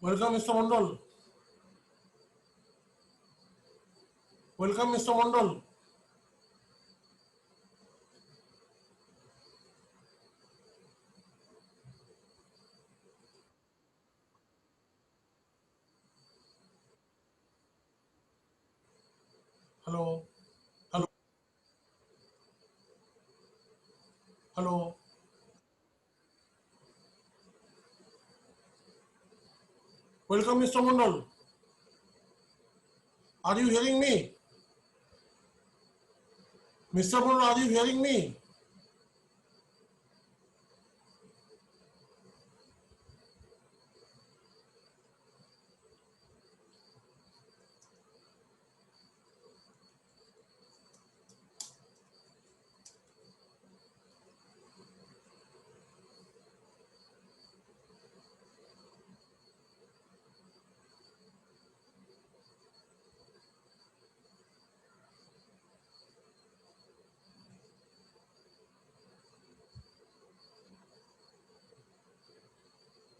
Welcome, Mr. Mondal. Welcome, Mr. Mondal. Hello. Hello. Hello. Welcome, Mr. Mondal. Are you hearing me? Mr. Mondal, are you hearing me?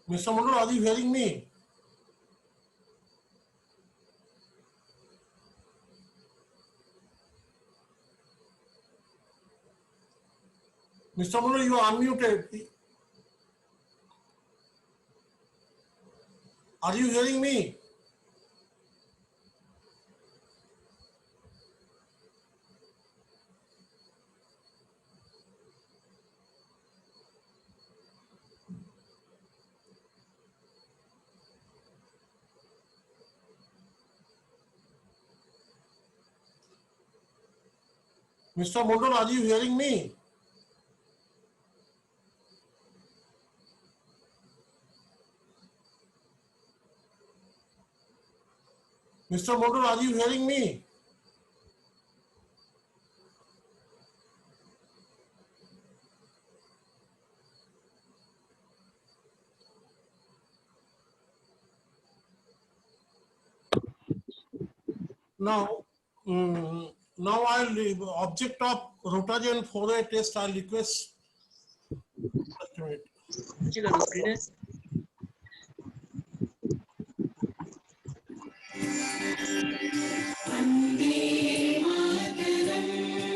Mr. Mondal, are you hearing me? Mr. Mondal, you are unmuted. Are you hearing me? Mr. Mondal, are you hearing me? Mr. Mondal, are you hearing me? Now, now I'll leave object of Rotary and 4A test. I'll request. Just a minute.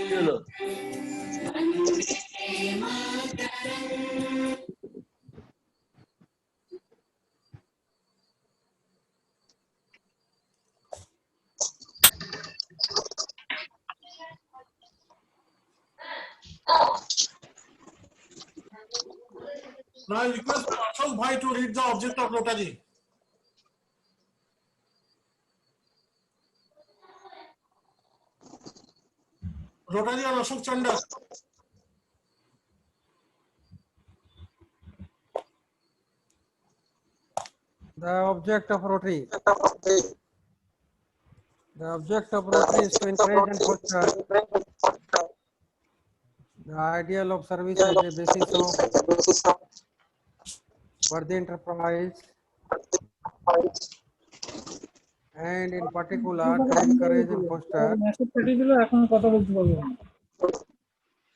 चलो Now I request Ashok Bhai to read the object of Rotary. Rotary and Ashok Chanda. The object of Rotary. The object of Rotary is to encourage and foster the ideal of service as a basis of worthy enterprise, and in particular to encourage and foster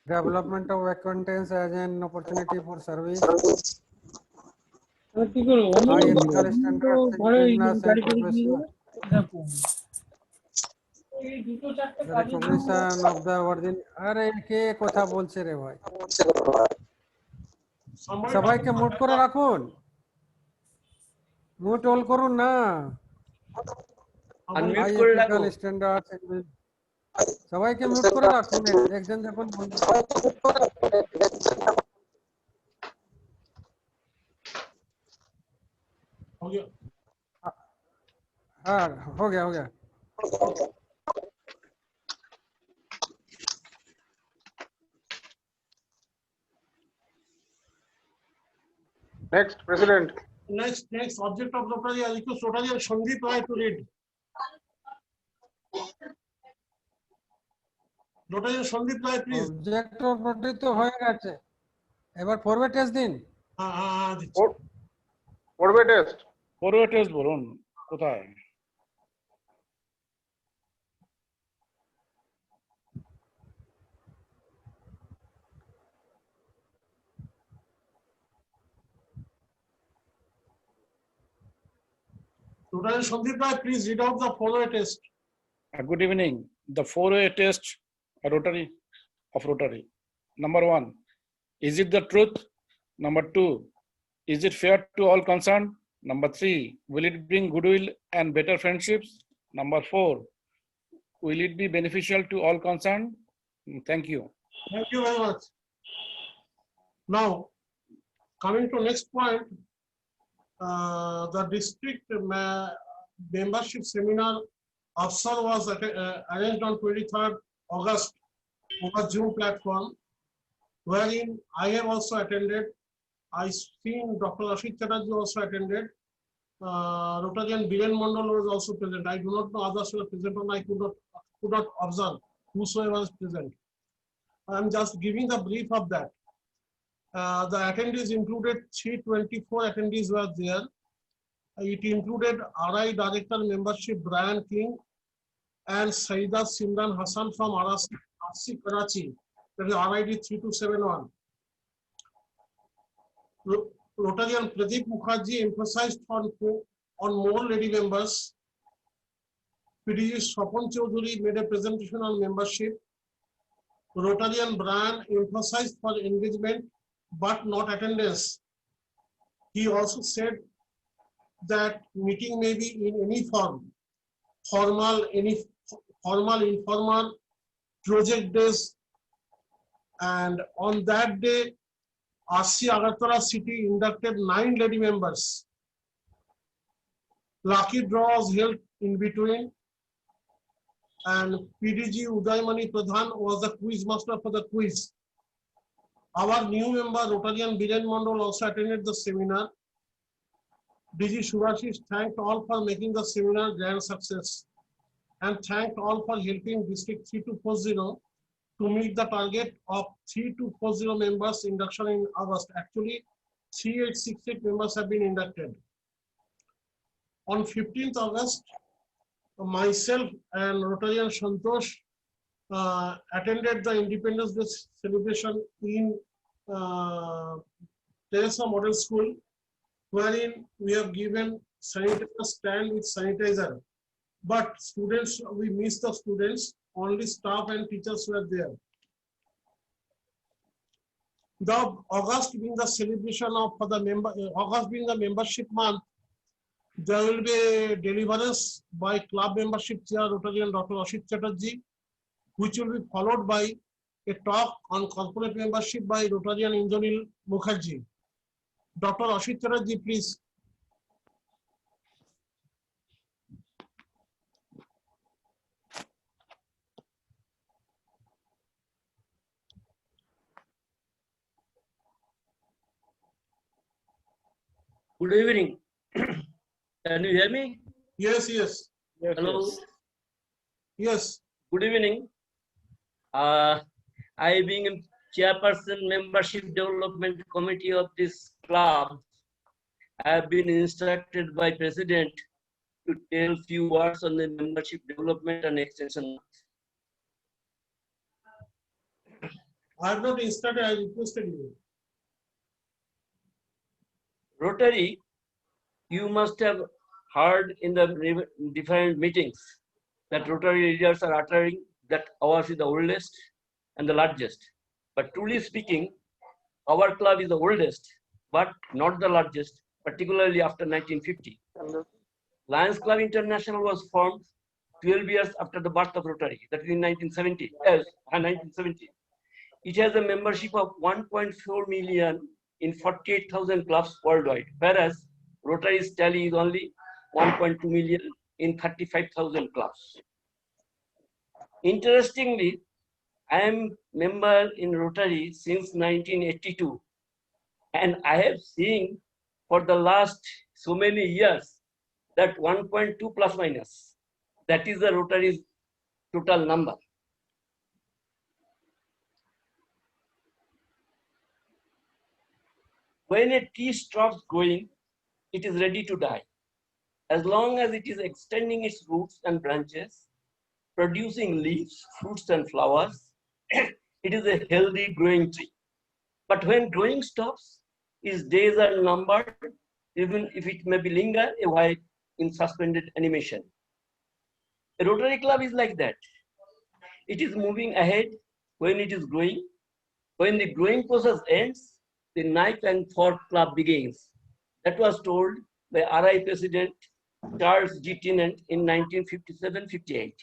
development of acquaintance as an opportunity for service, high ethical standards in business and professional, the recognition of the worthy. আরে কে কথা বলছে রে ভাই, সবাইকে মুট করে রাখুন, মুট all করুন না, अनम्यूट হাই করে এথিক্যাল রাখো স্ট্যান্ডার্ডস, সবাইকে মিউট করে রাখুন, একজন যখন हो गया. हाँ हो गया Next, President. Next object of Rotary. I request Rotary and Sandeep Rai to read. Rotary and Sandeep Rai, please. Object of rotary তো হয়ে গেছে, এবার ফরওয়ার্ড টেস্ট দিন। हाँ Forward test. ফরওয়ার্ড টেস্ট বলুন কোথায়? Rotarian Sandeep Rai, please read out the 4-way test. Good evening. The 4-way test Rotary of Rotary. Number 1, is it the truth? Number 2, is it fair to all concerned? Number 3, will it bring goodwill and better friendships? Number 4, will it be beneficial to all concerned? Thank you. Thank you very much. Now, coming to next point, the district membership seminar Afsar was arranged on 23rd August over Zoom platform, wherein I have also attended. I seen Dr. Ashit Chatterjee also attended. Rotarian Biren Mondal was also present. I do not know others were present, and I could not observe whosoever was present. I am just giving the brief of that. The attendees included 324 attendees were there. It included RI Director Membership Brian King and Saida Simran Hassan from RC Karachi, that is RID 3271. Rotarian Pradeep Mukherjee emphasized on more lady members. PDG Swapon Chaudhary made a presentation on membership. Rotarian Brian emphasized for engagement but not attendance. He also said that meeting may be in any form, formal, informal, project days, and on that day, RC Agartala City inducted 9 lady members. Lucky draw was held in between, and PDG Udaymani Pradhan was the quiz master for the quiz. Our new member Rotarian Biren Mondal also attended the seminar. DG Subhashish thanked all for making the seminar grand success and thanked all for helping District 3240 to meet the target of 3240 members induction in August. Actually, 3868 members have been inducted. On 15th August, myself and Rotarian Santosh attended the Independence Day celebration in Teresa Model School, wherein we have given sanitizer stand with sanitizer. But students, we missed the students, only staff and teachers were there. The August being the celebration of for the member, August being the membership month, there will be a deliverance by club membership chair Rotarian Dr. Ashit Chatterjee, which will be followed by a talk on corporate membership by Rotarian Indranil Mukherjee. Dr. Ashit Chatterjee, please. Good evening. Can you hear me? Yes, yes, Yes, Hello. yes. yes. Good evening. I being a chairperson membership development committee of this club, I have been instructed by president to tell few words on the membership development and extension. I have not instructed, I requested you. Rotary, you must have heard in the different meetings that Rotary leaders are uttering that ours is the oldest and the largest. But truly speaking, our club is the oldest, but not the largest, particularly after 1950. Lions Club International was formed 12 years after the birth of Rotary, that is in 1970. It has a membership of 1.4 million in 48,000 clubs worldwide, whereas Rotary's tally is only 1.2 million in 35,000 clubs. Interestingly, I am member in Rotary since 1982, and I have seen for the last so many years that 1.2 plus minus, that is the Rotary's total number. When a tree stops growing, it is ready to die. As long as it is extending its roots and branches, producing leaves, fruits, and flowers, it is a healthy growing tree. But when growing stops, its days are numbered, even if it may be linger a while in suspended animation. A Rotary Club is like that. It is moving ahead when it is growing. When the growing process ends, the knife and fork club begins. That was told by RI President Charles G. Tennant in 1957-58.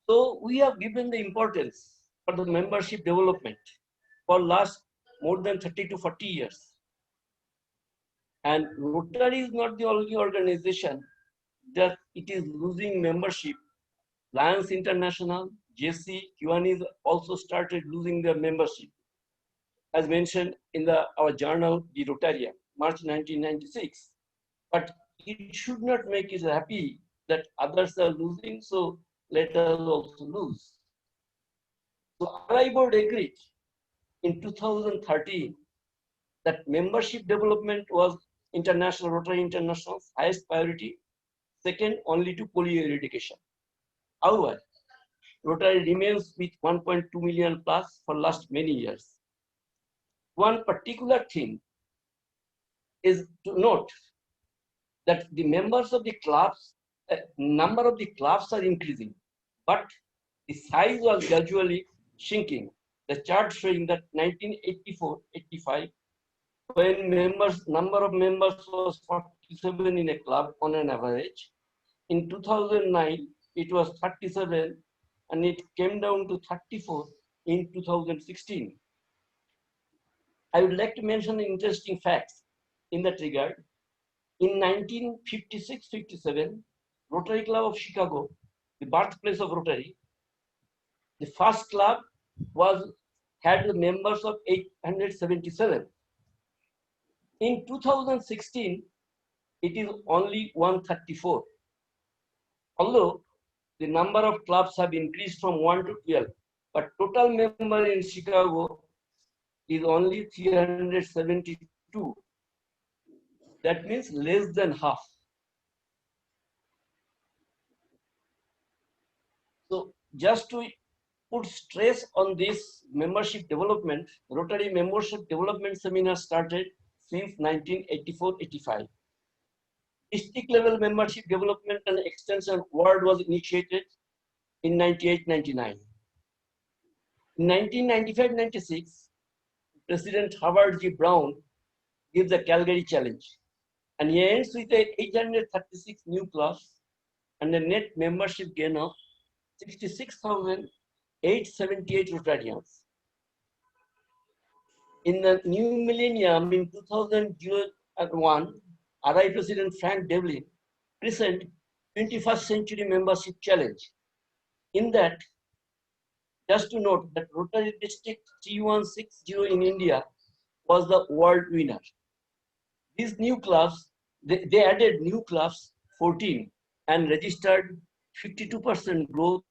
So we have given the importance for the membership development for last more than 30 to 40 years. And Rotary is not the only organization that it is losing membership. Lions International, JC, Kiwanis also started losing their membership. As mentioned in our journal, The Rotarian, March 1996. But it should not make us happy that others are losing, so let us also lose. So RI board agreed in 2013 that membership development was International Rotary International's highest priority, second only to polio eradication. However, Rotary remains with 1.2 million plus for last many years. One particular thing is to note that the members of the clubs, number of the clubs are increasing, but the size was gradually shrinking. The chart showing that 1984-85, when number of members was 47 in a club on an average. In 2009, it was 37, and it came down to 34 in 2016. I would like to mention interesting facts in that regard. In 1956-57, Rotary Club of Chicago, the birthplace of Rotary, the first club had members of 877. In 2016, it is only 134. Although the number of clubs have increased from 1 to 12, but total member in Chicago is only 372. That means less than half. So just to put stress on this membership development, Rotary Membership Development Seminar started since 1984-85. District level membership development and extension award was initiated in 98-99. In 1995-96, President Howard G. Brown gave the Calgary Challenge, and he ends with 836 new clubs and a net membership gain of 66,878 Rotarians. In the new millennium in 2001, RI President Frank Devlin presented 21st Century Membership Challenge. In that, just to note that Rotary District 3160 in India was the world winner. These new clubs, they added new clubs 14 and registered 52% growth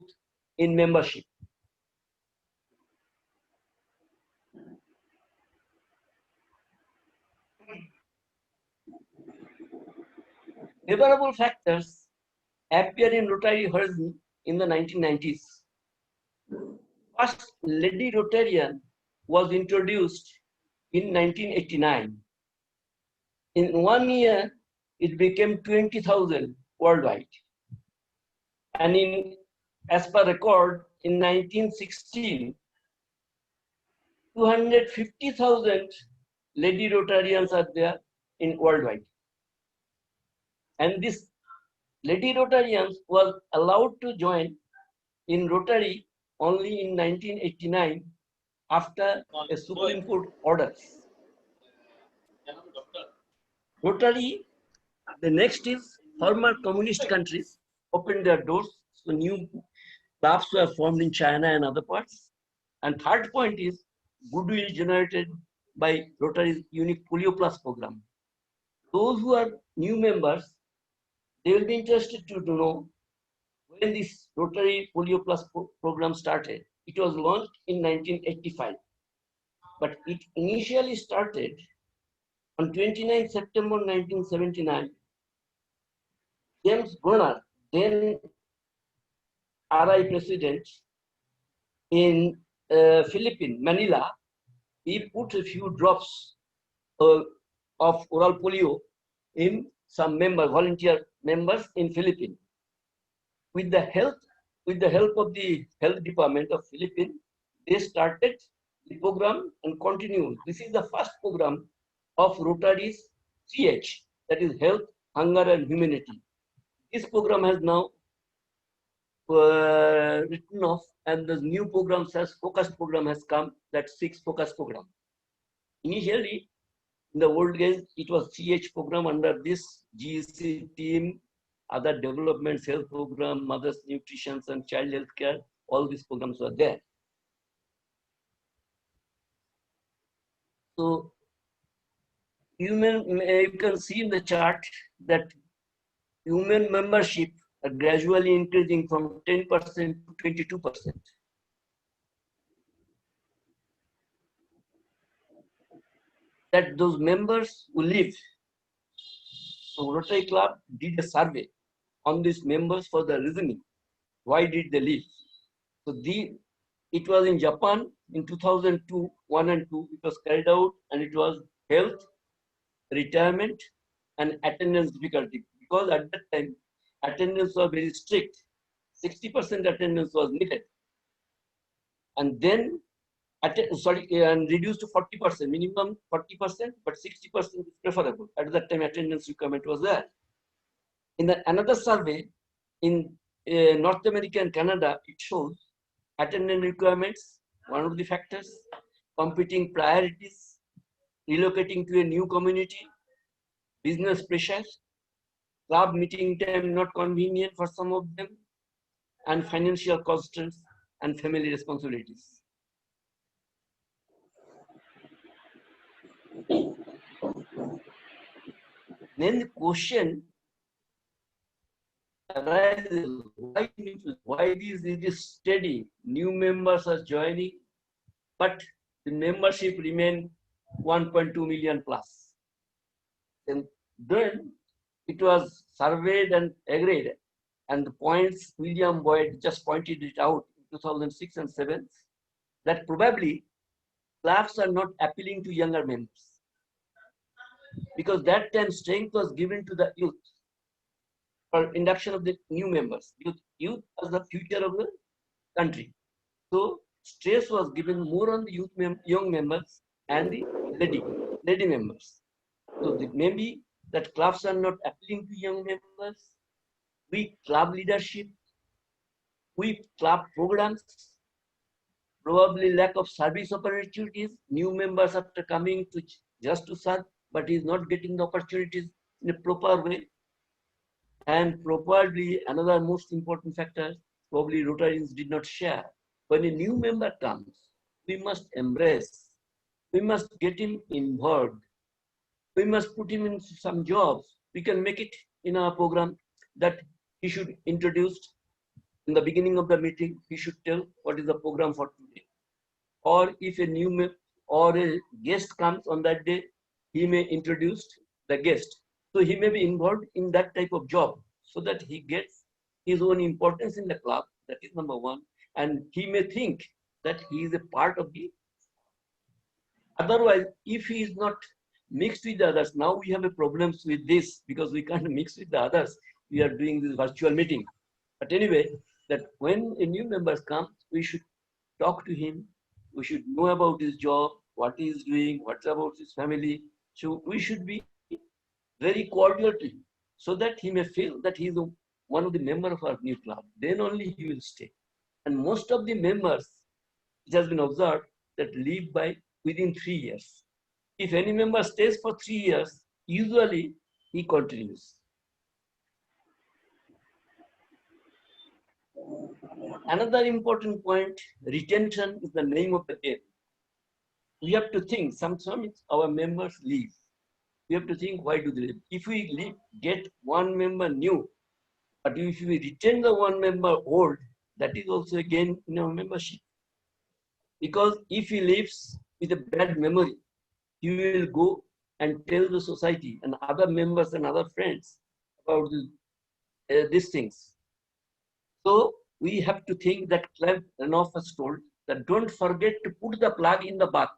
in membership. Favorable factors appear in Rotary horizon in the 1990s. First Lady Rotarian was introduced in 1989. In 1 year, it became 20,000 worldwide. And as per record, in 1916, 250,000 Lady Rotarians are there in worldwide. And this Lady Rotarians was allowed to join in Rotary only in 1989 after a Supreme Court order. Rotary, the next is former communist countries opened their doors, so new clubs were formed in China and other parts. And third point is goodwill generated by Rotary's unique Polio Plus program. Those who are new members, they will be interested to know when this Rotary Polio Plus program started. It was launched in 1985, but it initially started on 29 September 1979. James Brunner, then RI president in Philippines, Manila, he put a few drops of oral polio in some members, volunteer members in Philippines. With the help of the health department of Philippines, they started the program and continued. This is the first program of Rotary's CH, that is health, hunger and humanity. This program has now written off, and the new program says focused program has come, that 6 focus program. Initially, in the old days, it was CH program under this GEC team, other developments, health program, mother's nutrition and child health care, all these programs were there. So you can see in the chart that human membership are gradually increasing from 10% to 22%. That those members who live. So Rotary Club did a survey on these members for the reasoning. Why did they leave? So it was in Japan in 2002, 1 and 2, it was carried out, and it was health, retirement, and attendance difficulty. Because at that time, attendance was very strict. 60% attendance was needed. And then, and reduced to 40%, minimum 40%, but 60% is preferable. At that time, attendance requirement was there. In another survey in North America and Canada, it shows attendance requirements, one of the factors, competing priorities, relocating to a new community, business pressures, club meeting time not convenient for some of them, and financial constraints and family responsibilities. Then the question arises, why is steady? New members are joining, but the membership remain 1.2 million plus. And then it was surveyed and agreed, and the points William Boyd just pointed it out in 2006 and 7, that probably clubs are not appealing to younger members, because that time strength was given to the youth for induction of the new members. Youth was the future of the country. So stress was given more on the young members and the lady members. So maybe that clubs are not appealing to young members. Weak club leadership, weak club programs, probably lack of service opportunities. New members after coming to just to serve, but is not getting the opportunities in a proper way. And probably another most important factor, probably Rotarians did not share. When a new member comes, we must embrace, we must get him involved, we must put him in some jobs. We can make it in our program that he should introduce in the beginning of the meeting, he should tell what is the program for today. Or if a new or a guest comes on that day, he may introduce the guest. So he may be involved in that type of job so that he gets his own importance in the club. That is number one. And he may think that he is a part of the. Otherwise, if he is not mixed with the others, now we have a problems with this because we can't mix with the others. We are doing this virtual meeting. But anyway, that when a new member comes, we should talk to him. We should know about his job, what he is doing, what's about his family. So we should be very cordial to him so that he may feel that he is one of the members of our new club. Then only he will stay. And most of the members, it has been observed, that leave by within 3 years. If any member stays for 3 years, usually he continues. Another important point, retention is the name of the game. We have to think, sometimes our members leave. We have to think, why do they leave? If we get one member new, but if we retain the one member old, that is also a gain in our membership. Because if he leaves with a bad memory, he will go and tell the society and other members and other friends about these things. So we have to think that Clive Renouf has told that don't forget to put the plug in the bath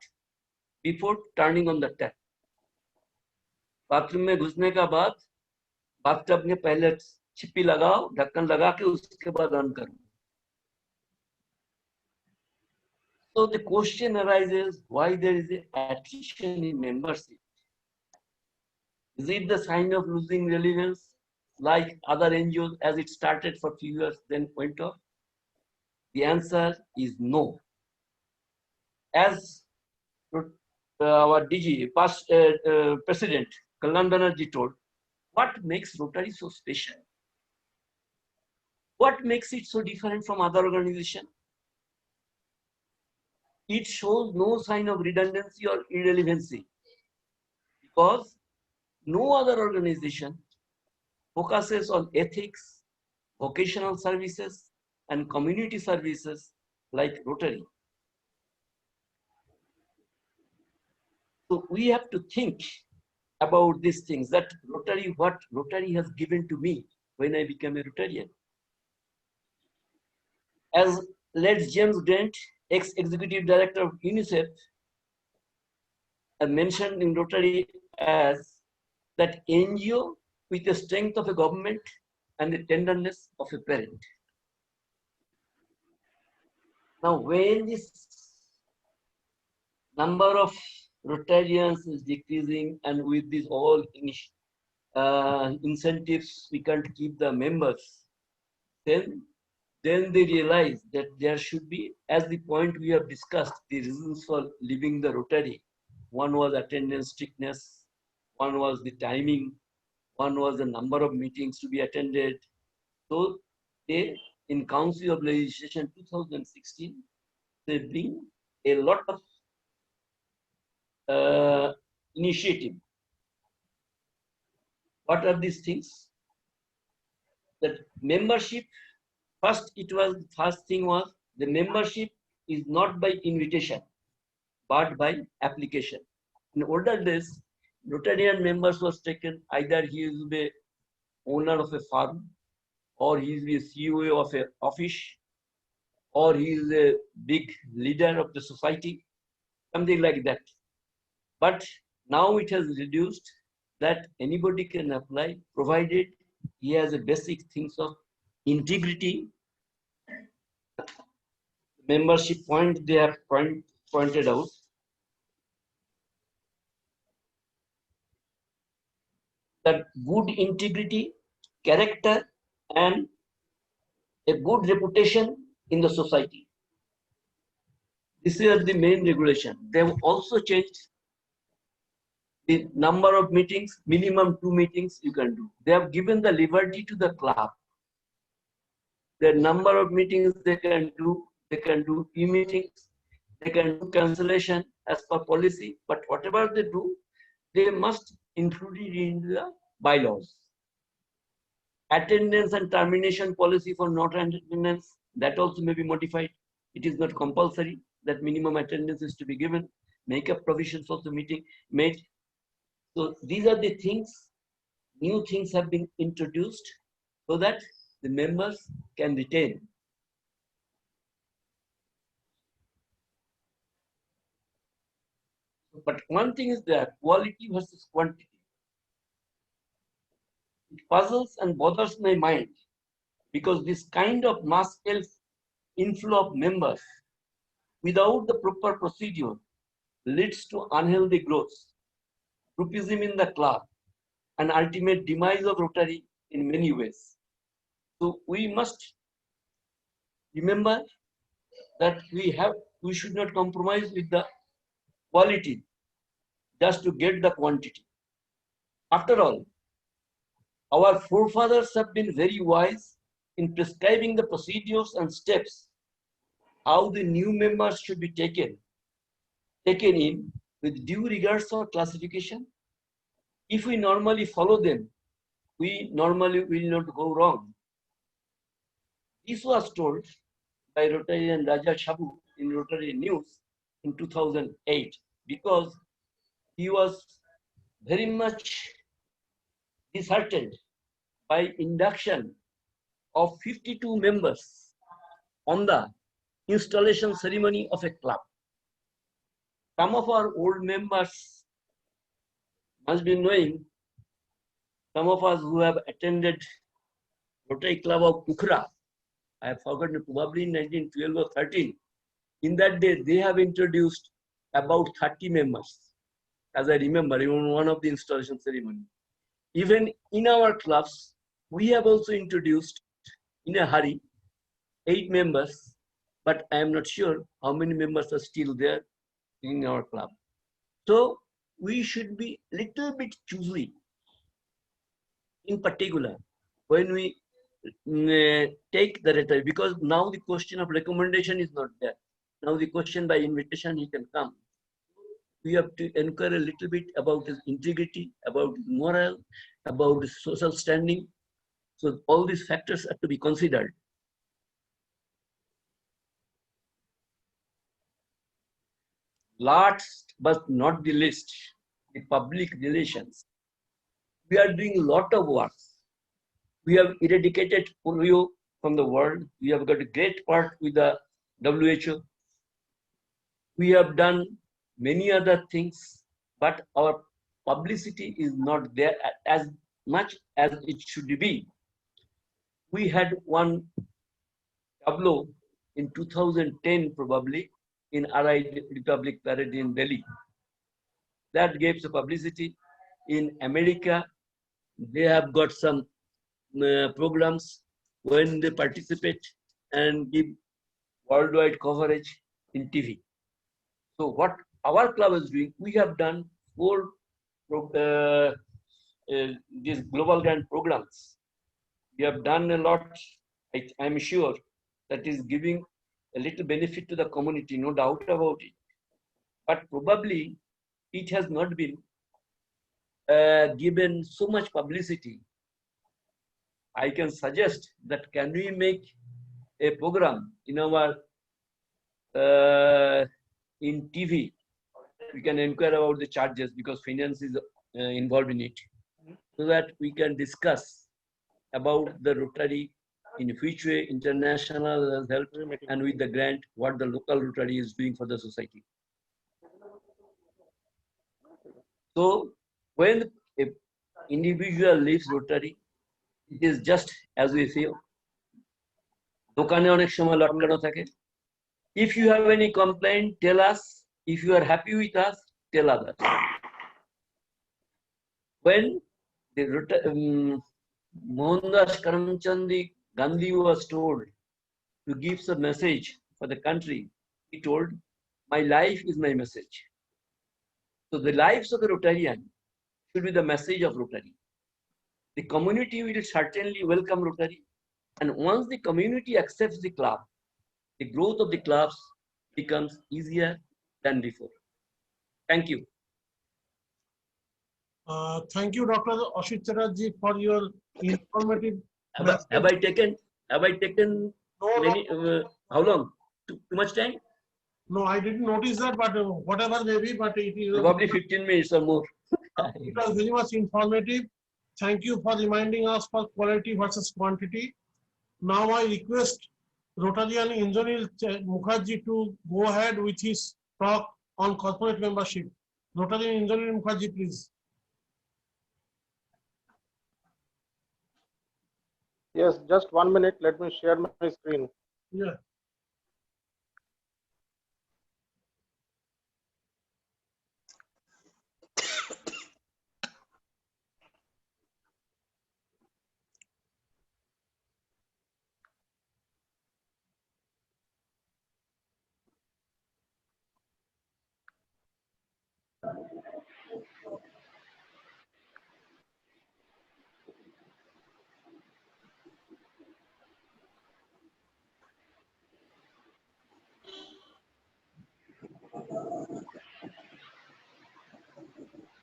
before turning on the tap. Bathroom में घुसने का बाद bathtub में पहले छिप्पी लगाओ, ढक्कन लगा के उसके बाद रन करो. So the question arises why there is a attrition in membership. Is it the sign of losing relevance like other NGOs as it started for few years then went off? The answer is no. As our DG, past President Kalyan Banerjee told, what makes Rotary so special? What makes it so different from other organizations? It shows no sign of redundancy or irrelevancy because no other organization focuses on ethics, vocational services, and community services like Rotary. So we have to think about these things, that Rotary, what Rotary has given to me when I became a Rotarian. As late James Grant, ex-executive director of UNICEF, mentioned in Rotary as that NGO with the strength of a government and the tenderness of a parent. Now, when this number of Rotarians is decreasing, and with these all incentives, we can't keep the members, then they realize that there should be, as the point we have discussed, the reasons for leaving the Rotary. One was attendance strictness, one was the timing, one was the number of meetings to be attended. So they, in Council of Legislation 2016, they bring a lot of initiative. What are these things? That membership, first thing was the membership is not by invitation, but by application. In older days, Rotarian members was taken, either he is the owner of a farm, or he is the CEO of an office, or he is a big leader of the society, something like that. But now it has reduced that anybody can apply, provided he has a basic things of integrity. Membership point they have pointed out. That good integrity, character, and a good reputation in the society. This is the main regulation. They have also changed the number of meetings, minimum 2 meetings you can do. They have given the liberty to the club. The number of meetings they can do e-meetings, they can do cancellation as per policy, but whatever they do, they must include it in the bylaws. Attendance and termination policy for not attendance, that also may be modified. It is not compulsory that minimum attendance is to be given. Make up provisions of the meeting made. So these are the things, new things have been introduced so that the members can retain. But one thing is that quality versus quantity. It puzzles and bothers my mind because this kind of mass scale inflow of members without the proper procedure leads to unhealthy growth, groupism in the club, and ultimate demise of Rotary in many ways. So we must remember that we should not compromise with the quality just to get the quantity. After all, our forefathers have been very wise in prescribing the procedures and steps how the new members should be taken in with due regards for classification. If we normally follow them, we normally will not go wrong. This was told by Rotarian Raja Shabu in Rotary News in 2008 because he was very much disheartened by induction of 52 members on the installation ceremony of a club. Some of our old members must be knowing some of us who have attended Rotary Club of Pokhara, I have forgotten, probably in 1912 or 13. In that day, they have introduced about 30 members, as I remember, in one of the installation ceremony. Even in our clubs, we have also introduced in a hurry 8 members, but I am not sure how many members are still there in our club. So we should be little bit choosy, in particular, when we take the Rotary, because now the question of recommendation is not there. Now the question by invitation he can come. We have to inquire a little bit about his integrity, about his moral, about his social standing. So all these factors are to be considered. Last but not the least, the public relations. We are doing a lot of work. We have eradicated polio from the world. We have got a great part with the WHO. We have done many other things, but our publicity is not there as much as it should be. We had one tableau in 2010 probably in RI Republic Parade in Delhi. That gave some publicity. In America, they have got some programs when they participate and give worldwide coverage in TV. So what our club is doing, we have done 4 these global grant programs. We have done a lot. I'm sure that is giving a little benefit to the community, no doubt about it. But probably it has not been given so much publicity. I can suggest that can we make a program in our in TV? We can inquire about the charges because finance is involved in it, so that we can discuss about the Rotary in which way international has helped and with the grant what the local Rotary is doing for the society. So when a individual leaves Rotary, it is just as we feel. দোকানে অনেক সময় লটকানো থাকে. If you have any complaint, tell us. If you are happy with us, tell others. When the Mohandas Karamchand Gandhi was told to give a message for the country, he told, "My life is my message." So the lives of the Rotarian should be the message of Rotary. The community will certainly welcome Rotary. And once the community accepts the club, the growth of the clubs becomes easier than before. Thank you. Thank you, Dr. Ashit Chatterjee, for your informative. Have I taken No, many, how long? Too much time? no, I didn't notice that, but whatever may be, but it is Probably 15 minutes or more. it was very much informative. Thank you for reminding us for quality versus quantity. Now I request Rotarian Indranil Mukherjee to go ahead with his talk on corporate membership. Rotarian Indranil Mukherjee, please. Yes, just 1 minute. Let me share my screen. Yeah.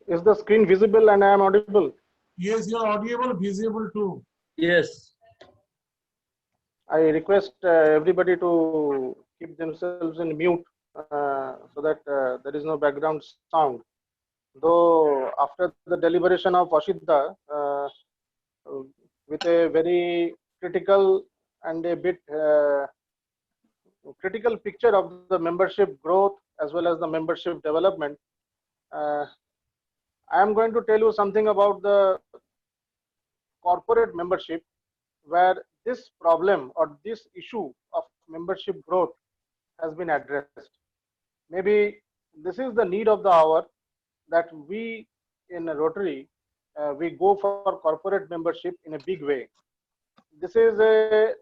Is the screen visible and I am audible? Yes, you are audible, visible too. Yes. I request everybody to keep themselves in mute so that there is no background sound. Though after the deliberation of Ashita, with a very critical and a bit critical picture of the membership growth as well as the membership development, I am going to tell you something about the corporate membership where this problem or this issue of membership growth has been addressed. Maybe this is the need of the hour that we in Rotary, we go for corporate membership in a big way. This is a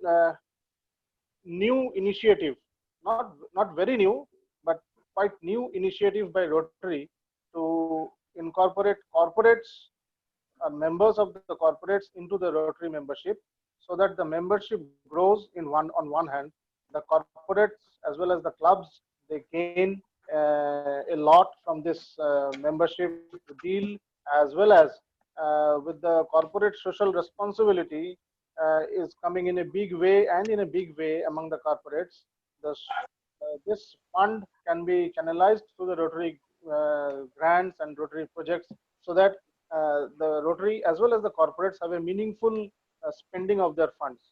new initiative, not very new, but quite new initiative by Rotary to incorporate corporates, members of the corporates into the Rotary membership, so that the membership grows on one hand, the corporates as well as the clubs, they gain a lot from this membership deal, as well as with the corporate social responsibility is coming in a big way and in a big way among the corporates. This fund can be channelized through the Rotary grants and Rotary projects, so that the Rotary as well as the corporates have a meaningful spending of their funds.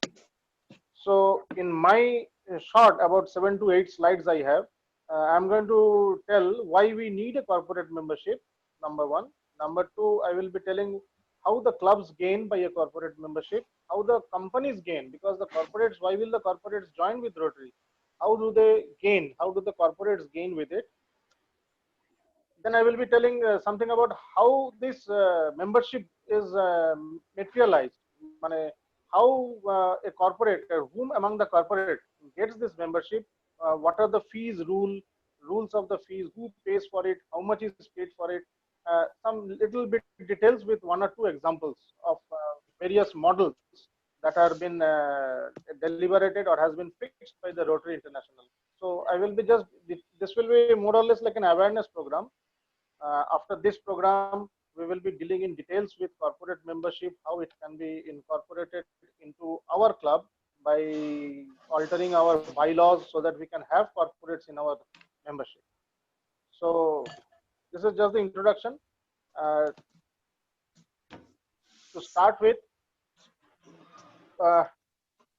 So in my short, about 7 to 8 slides I have, I'm going to tell why we need a corporate membership, number one. Number two, I will be telling how the clubs gain by a corporate membership, how the companies gain, because the corporates, why will the corporates join with Rotary? How do they gain? How do the corporates gain with it? Then I will be telling something about how this membership is materialized. How a corporate, whom among the corporate gets this membership, what are the fees rules of the fees, who pays for it, how much is paid for it, some little bit details with 1 or 2 examples of various models that are been deliberated or has been fixed by the Rotary International. So I will be this will be more or less like an awareness program. After this program, we will be dealing in details with corporate membership, how it can be incorporated into our club by altering our bylaws so that we can have corporates in our membership. So this is just the introduction. To start with,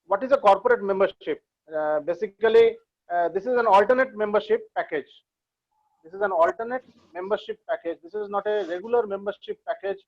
what is a corporate membership? Basically, this is an alternate membership package. This is an alternate membership package. This is not a regular membership package.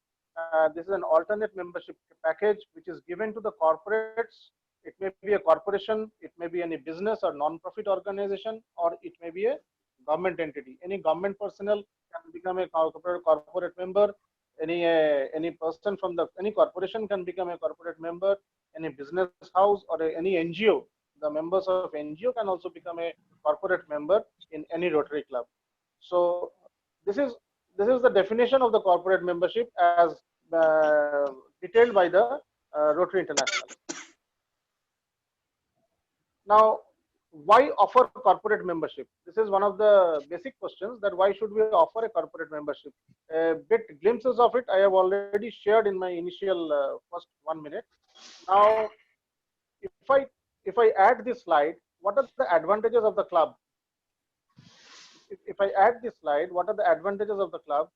This is an alternate membership package which is given to the corporates. It may be a corporation, it may be any business or non-profit organization, or it may be a government entity. Any government personnel can become a corporate member. Any person from any corporation can become a corporate member. Any business house or any NGO, the members of NGO can also become a corporate member in any Rotary club. So this is the definition of the corporate membership as detailed by the Rotary International. Now, why offer corporate membership? This is one of the basic questions, that why should we offer a corporate membership? A bit glimpses of it I have already shared in my initial first 1 minute. Now, if I add this slide, what are the advantages of the club? If I add this slide, what are the advantages of the club?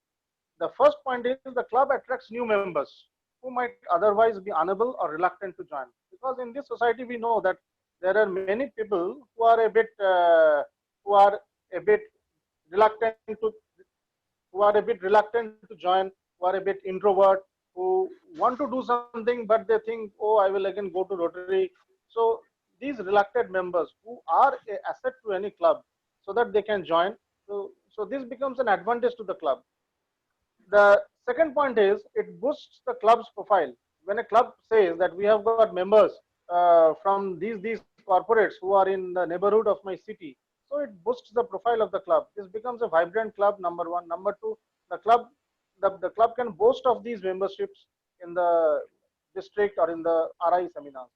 The first point is the club attracts new members who might otherwise be unable or reluctant to join. Because in this society, we know that there are many people who are a bit reluctant to join, who are a bit introvert, who want to do something but they think, oh, I will again go to Rotary. So these reluctant members who are an asset to any club, so that they can join. So this becomes an advantage to the club. The second point is it boosts the club's profile. When a club says that we have got members from these corporates who are in the neighborhood of my city, so it boosts the profile of the club. This becomes a vibrant club, number one. Number two, the club can boast of these memberships in the district or in the RI seminars.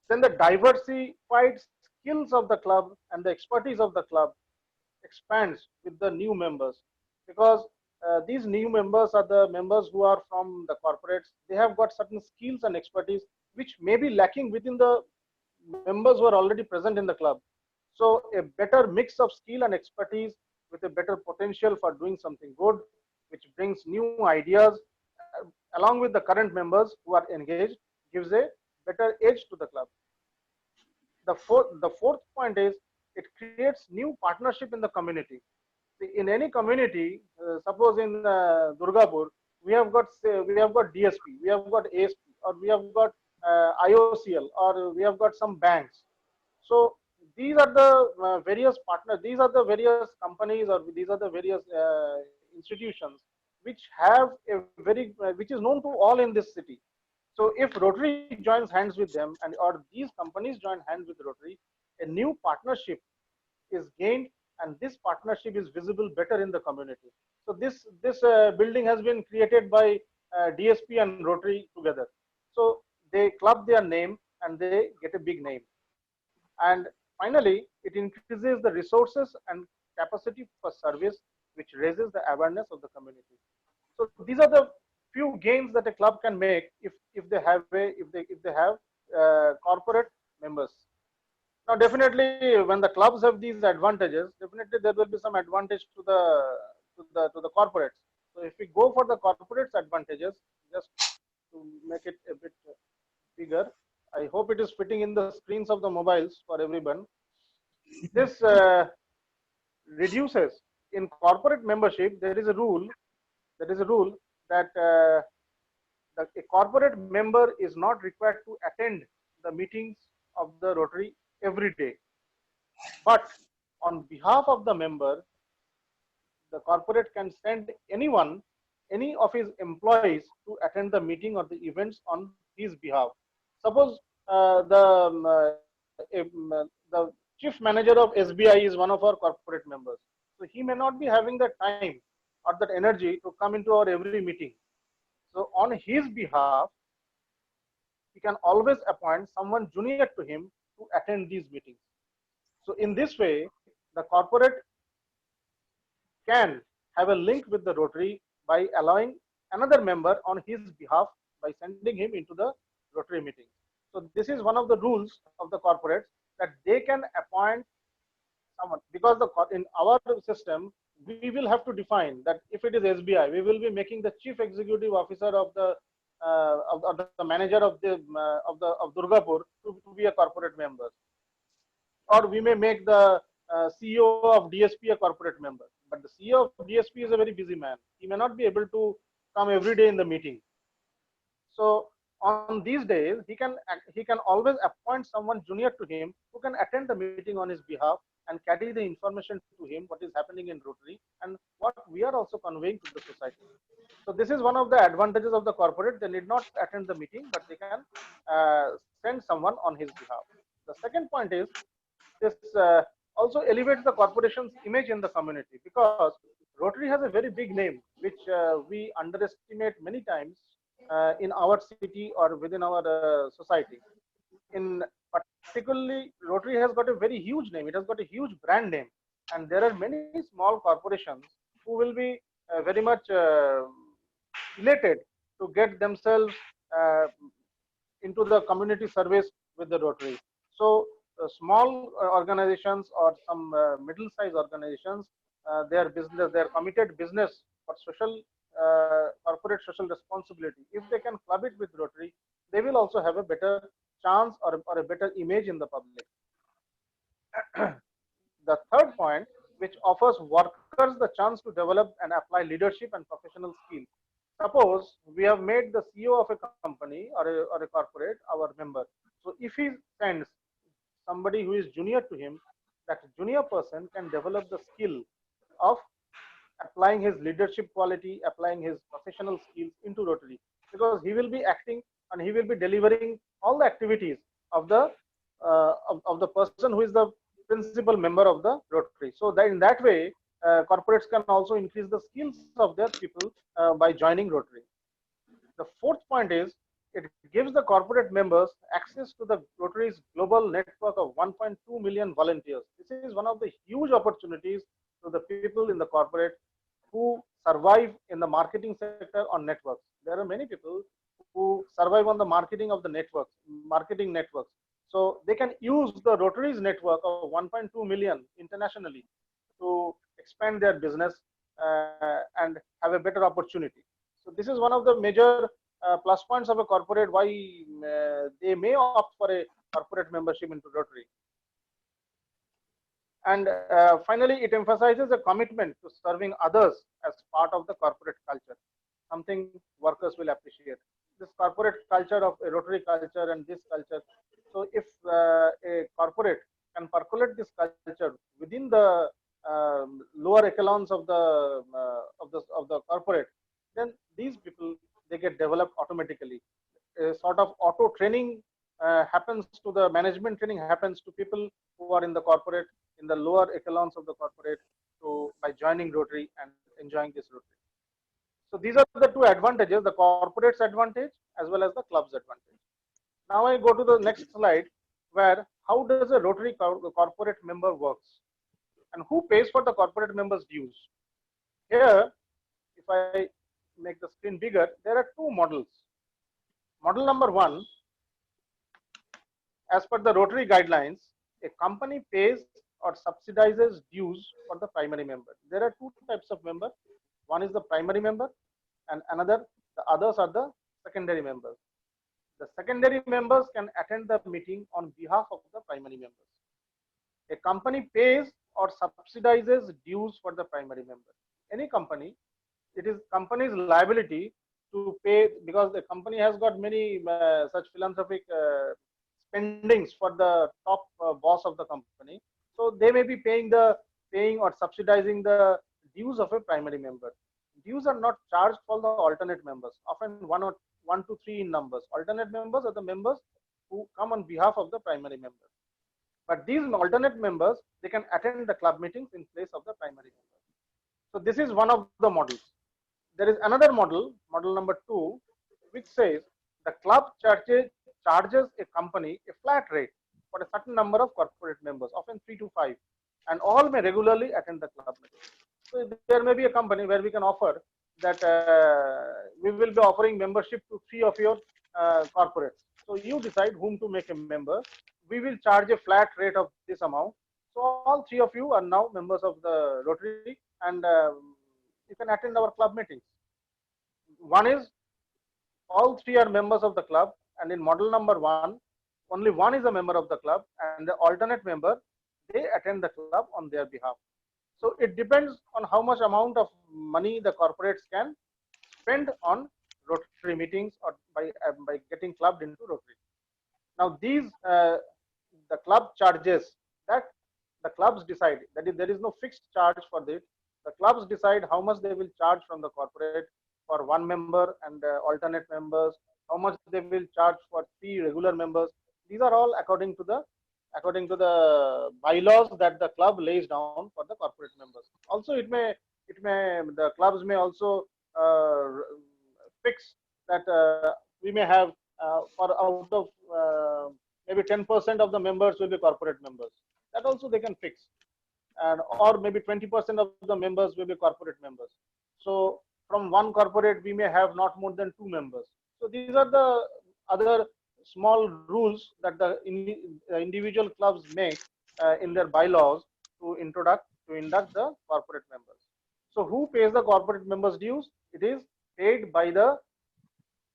Then the diversified skills of the club and the expertise of the club expands with the new members, because these new members are the members who are from the corporates. They have got certain skills and expertise which may be lacking within the members who are already present in the club. So a better mix of skill and expertise with a better potential for doing something good, which brings new ideas along with the current members who are engaged, gives a better edge to the club. The fourth point is it creates new partnership in the community. In any community, suppose in Durgapur, we have got DSP, we have got ASP, or we have got IOCL, or we have got some banks. So these are the various partners, these are the various companies, or these are the various institutions which have a very, which is known to all in this city. So if Rotary joins hands with them, and or these companies join hands with Rotary, a new partnership is gained, and this partnership is visible better in the community. So this building has been created by DSP and Rotary together. So they club their name and they get a big name. And finally, it increases the resources and capacity for service, which raises the awareness of the community. So these are the few gains that a club can make if they have corporate members. Now, definitely, when the clubs have these advantages, definitely there will be some advantage to the corporates. So, if we go for the corporates advantages, just to make it a bit bigger, I hope it is fitting in the screens of the mobiles for everyone. This reduces in corporate membership. There is a rule. There is a rule that a corporate member is not required to attend the meetings of the Rotary every day. But on behalf of the member, the corporate can send anyone, any of his employees to attend the meeting or the events on his behalf. Suppose the chief manager of SBI is one of our corporate members. So he may not be having the time or that energy to come into our every meeting. So on his behalf, he can always appoint someone junior to him to attend these meetings. So in this way, the corporate can have a link with the Rotary by allowing another member on his behalf by sending him into the Rotary meeting. So this is one of the rules of the corporates, that they can appoint someone, because in our system we will have to define that if it is SBI, we will be making the chief executive officer of the manager of Durgapur to be a corporate member, or we may make the CEO of DSP a corporate member. But the CEO of DSP is a very busy man. He may not be able to come every day in the meeting. So on these days, he can always appoint someone junior to him who can attend the meeting on his behalf and carry the information to him what is happening in Rotary and what we are also conveying to the society. So this is one of the advantages of the corporate. They need not attend the meeting, but they can send someone on his behalf. The second point is, this also elevates the corporation's image in the community, because Rotary has a very big name, which we underestimate many times in our city or within our society. In particularly, Rotary has got a very huge name. It has got a huge brand name, and there are many small corporations who will be very much elated to get themselves into the community service with the Rotary. So small organizations or some middle-sized organizations, their committed business for social corporate social responsibility, if they can club it with Rotary, they will also have a better chance or a better image in the public. The third point, which offers workers the chance to develop and apply leadership and professional skills. Suppose we have made the CEO of a company or a corporate our member. So if he sends somebody who is junior to him, that junior person can develop the skill of applying his leadership quality, applying his professional skills into Rotary, because he will be acting and he will be delivering all the activities of the person who is the principal member of the Rotary. So that in that way, corporates can also increase the skills of their people by joining Rotary. The fourth point is, it gives the corporate members access to the Rotary's global network of 1.2 million volunteers. This is one of the huge opportunities to the people in the corporate who survive in the marketing sector on networks. There are many people who survive on the marketing of the networks, marketing networks. So they can use the Rotary's network of 1.2 million internationally to expand their business and have a better opportunity. So this is one of the major plus points of a corporate, why they may opt for a corporate membership into Rotary. And finally, it emphasizes a commitment to serving others as part of the corporate culture. something workers will appreciate. This corporate culture of a Rotary culture and this culture. So if a corporate can percolate this culture within the lower echelons of the corporate, then these people, they get developed automatically. A sort of auto training happens to the management training happens to people who are in the corporate, in the lower echelons of the corporate, to by joining Rotary and enjoying this Rotary. So these are the two advantages: the corporate's advantage as well as the club's advantage. Now I go to the next slide, where how does a Rotary corporate member works and who pays for the corporate members' dues. Here, if I make the screen bigger, there are two models. Model number one, as per the Rotary guidelines, a company pays or subsidizes dues for the primary member. There are two types of member. One is the primary member, and the others are the secondary members. The secondary members can attend the meeting on behalf of the primary members. A company pays or subsidizes dues for the primary member. Any company, it is company's liability to pay, because the company has got many such philanthropic spendings for the top boss of the company. So they may be paying or subsidizing the dues of a primary member. Dues are not charged for the alternate members, often 1 to 3 in numbers. Alternate members are the members who come on behalf of the primary member. But these alternate members, they can attend the club meetings in place of the primary member. So this is one of the models. There is another model, model number 2, which says the club charges a company a flat rate for a certain number of corporate members, often 3 to 5, and all may regularly attend the club meeting. So there may be a company where we can offer that we will be offering membership to 3 of your corporates. So you decide whom to make a member. We will charge a flat rate of this amount. So all 3 of you are now members of the Rotary, and you can attend our club meetings. One is all 3 are members of the club, and in model number 1, only one is a member of the club, and the alternate member, they attend the club on their behalf. So it depends on how much amount of money the corporates can spend on Rotary meetings or by getting clubbed into Rotary. Now these the club charges, that the clubs decide, that is, there is no fixed charge for this. The clubs decide how much they will charge from the corporate for 1 member and alternate members, how much they will charge for 3 regular members. These are all according to the bylaws that the club lays down for the corporate members. Also, the clubs may also fix that we may have for out of maybe 10% of the members will be corporate members. That also they can fix, and or maybe 20% of the members will be corporate members. So from one corporate we may have not more than 2 members. So these are the other small rules that the individual clubs make in their bylaws to induct the corporate members. So who pays the corporate members dues? It is paid by the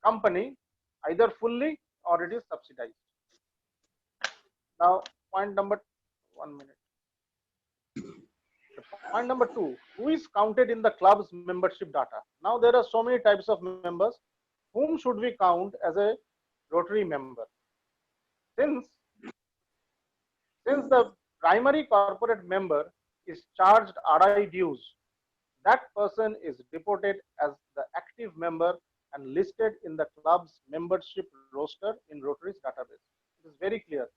company, either fully or it is subsidized. Now point number 1 minute. Point number 2, who is counted in the club's membership data? Now there are so many types of members. Whom should we count as a Rotary member? Since the primary corporate member is charged RI dues, that person is reported as the active member and listed in the club's membership roster in Rotary's database. It is very clear.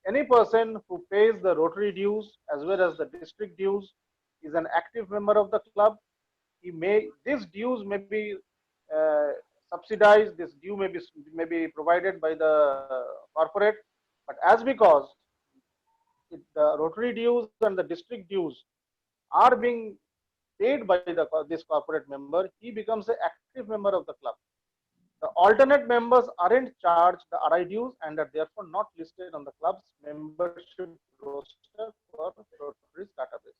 Any person who pays the Rotary dues as well as the district dues is an active member of the club. These dues may be subsidized, this due may be provided by the corporate, but as because the Rotary dues and the district dues are being paid by this corporate member, he becomes an active member of the club. The alternate members aren't charged the RI dues and are therefore not listed on the club's membership roster for Rotary's database.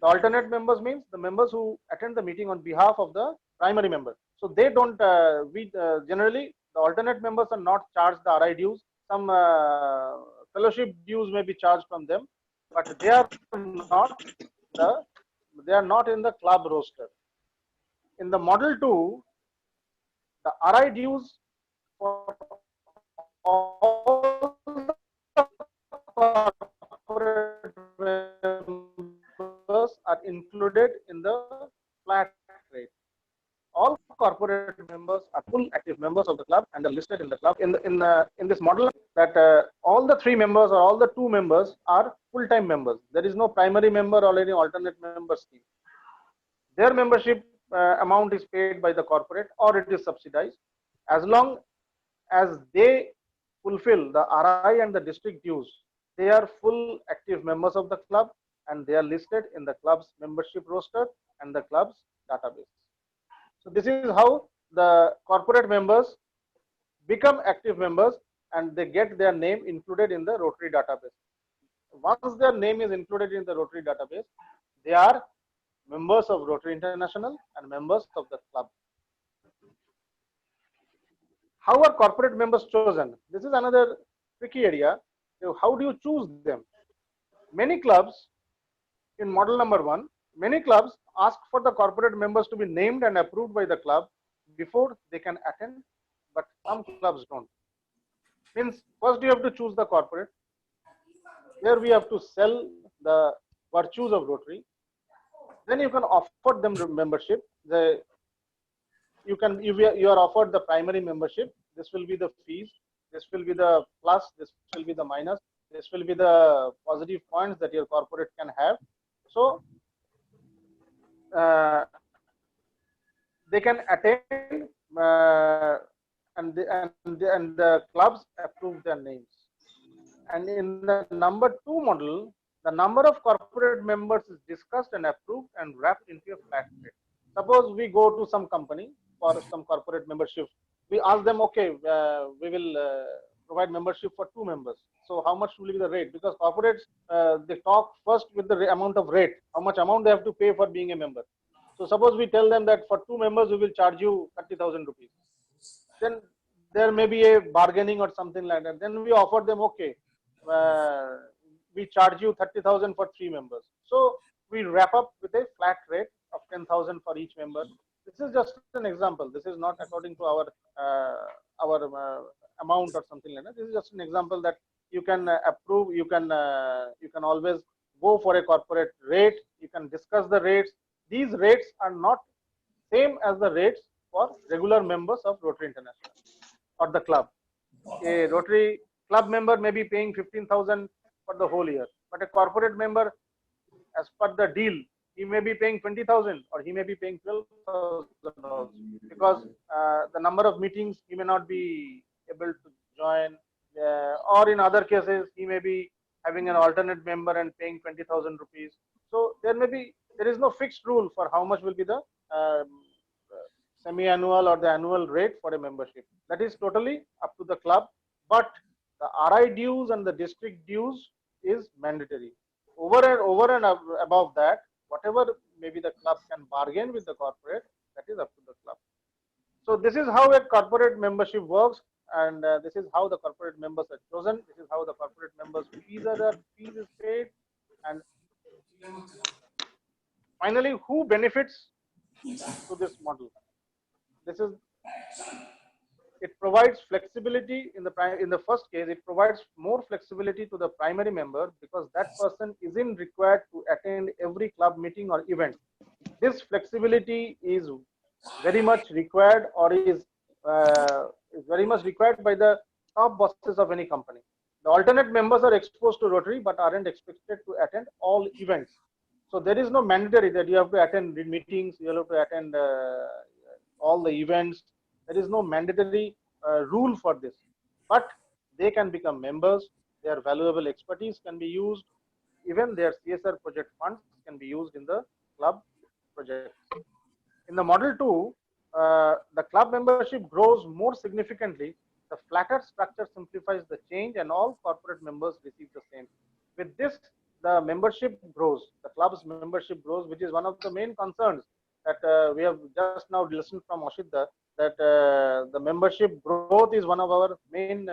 The alternate members means the members who attend the meeting on behalf of the primary member. So they don't, generally, the alternate members are not charged the RI dues. Some fellowship dues may be charged from them, but they are not in the club roster. In the model 2, the RI dues for all the corporate members are included in the flat rate. All corporate members are full active members of the club and are listed in the club. In this model, that all the 3 members or all the 2 members are full-time members. There is no primary member or any alternate member scheme. Their membership amount is paid by the corporate or it is subsidized. As long as they fulfill the RI and the district dues, they are full active members of the club and they are listed in the club's membership roster and the club's database. So this is how the corporate members become active members and they get their name included in the Rotary database. Once their name is included in the Rotary database, they are members of Rotary International and members of the club. How are corporate members chosen? This is another tricky area. So how do you choose them? Many clubs, in model number 1, many clubs ask for the corporate members to be named and approved by the club before they can attend, but some clubs don't. Means first you have to choose the corporate. Here we have to sell the virtues of Rotary. Then you can offer them the membership. You are offered the primary membership. This will be the fees. This will be the plus. This will be the minus. This will be the positive points that your corporate can have. So they can attend and the clubs approve their names. And in the number 2 model, the number of corporate members is discussed and approved and wrapped into a flat rate. Suppose we go to some company for some corporate membership. We ask them, okay, we will provide membership for 2 members. So how much will be the rate? Because corporates, they talk first with the amount of rate, how much amount they have to pay for being a member. So suppose we tell them that for 2 members, we will charge you 30,000 rupees. Then there may be a bargaining or something like that. Then we offer them, okay, we charge you 30,000 for 3 members. So we wrap up with a flat rate of 10,000 for each member. This is just an example. This is not according to our amount or something like that. This is just an example that you can approve. You can always go for a corporate rate. You can discuss the rates. These rates are not same as the rates for regular members of Rotary International or the club. A Rotary club member may be paying 15,000 for the whole year, but a corporate member, as per the deal, he may be paying 20,000 or he may be paying 12,000 because the number of meetings he may not be able to join, or in other cases he may be having an alternate member and paying 20,000 rupees. So there is no fixed rule for how much will be the semi-annual or the annual rate for a membership. That is totally up to the club, but the RI dues and the district dues is mandatory. Over and above that, whatever maybe the club can bargain with the corporate, that is up to the club. So this is how a corporate membership works, and this is how the corporate members are chosen. This is how the corporate members' fees is paid, and finally, who benefits to this model? It provides flexibility in the first case. It provides more flexibility to the primary member because that person isn't required to attend every club meeting or event. This flexibility is very much required, or is very much required by the top bosses of any company. The alternate members are exposed to Rotary but aren't expected to attend all events. So there is no mandatory that you have to attend meetings, you have to attend all the events. There is no mandatory rule for this, but they can become members. Their valuable expertise can be used. Even their CSR project funds can be used in the club project. In the model 2, the club membership grows more significantly. The flatter structure simplifies the change and all corporate members receive the same. With this, the membership grows, the club's membership grows, which is one of the main concerns that we have just now listened from Ashita, that the membership growth is one of our main